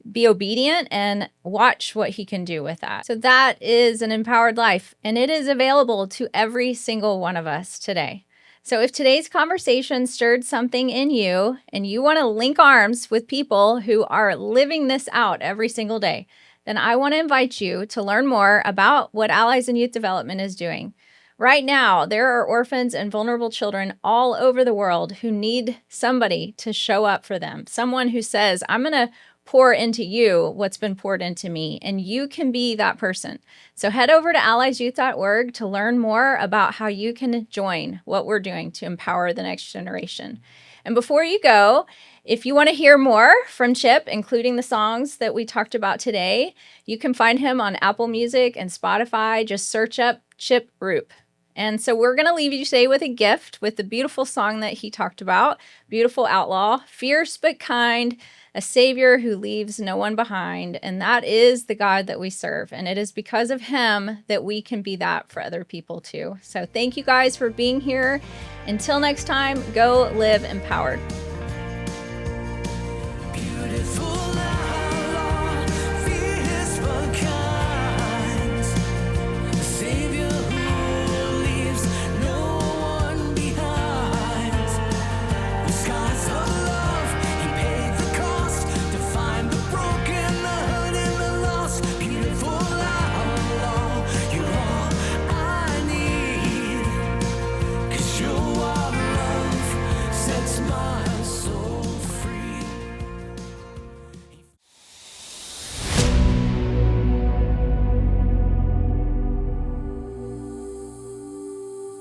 Speaker 2: be obedient and watch what he can do with that. So that is an empowered life, and it is available to every single one of us today. So if today's conversation stirred something in you and you want to link arms with people who are living this out every single day, then I want to invite you to learn more about what Allies in Youth Development is doing. Right now, there are orphans and vulnerable children all over the world who need somebody to show up for them. Someone who says, I'm going to pour into you what's been poured into me, and you can be that person. So head over to alliesyouth.org to learn more about how you can join what we're doing to empower the next generation. And before you go, if you want to hear more from Chip, including the songs that we talked about today, you can find him on Apple Music and Spotify. Just search up Chip Roop. And so we're going to leave you today with a gift with the beautiful song that he talked about, Beautiful Outlaw, fierce but kind, a savior who leaves no one behind. And that is the God that we serve. And it is because of him that we can be that for other people too. So thank you guys for being here. Until next time, go live empowered.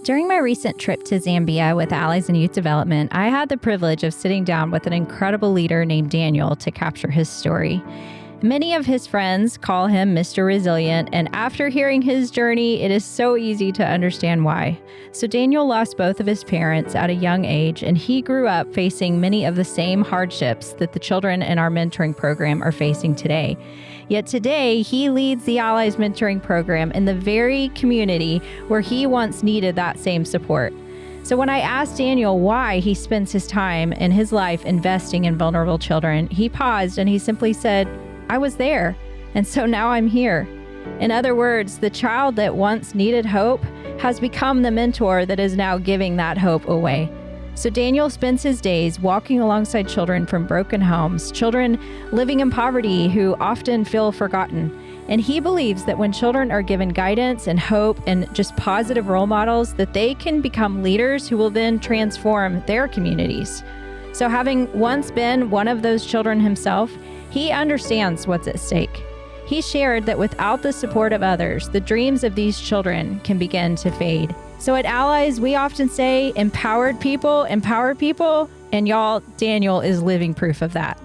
Speaker 2: During my recent trip to Zambia with Allies in Youth Development, I had the privilege of sitting down with an incredible leader named Daniel to capture his story. Many of his friends call him Mr. Resilient, and after hearing his journey, it is so easy to understand why. So Daniel lost both of his parents at a young age, and he grew up facing many of the same hardships that the children in our mentoring program are facing today. Yet today, he leads the Allies Mentoring Program in the very community where he once needed that same support. So when I asked Daniel why he spends his time in his life investing in vulnerable children, he paused and he simply said, "I was there, and so now I'm here." In other words, the child that once needed hope has become the mentor that is now giving that hope away. So Daniel spends his days walking alongside children from broken homes, children living in poverty who often feel forgotten. And he believes that when children are given guidance and hope and just positive role models, that they can become leaders who will then transform their communities. So having once been one of those children himself, he understands what's at stake. He shared that without the support of others, the dreams of these children can begin to fade. So at Allies, we often say, empowered people empower people, and y'all, Daniel is living proof of that.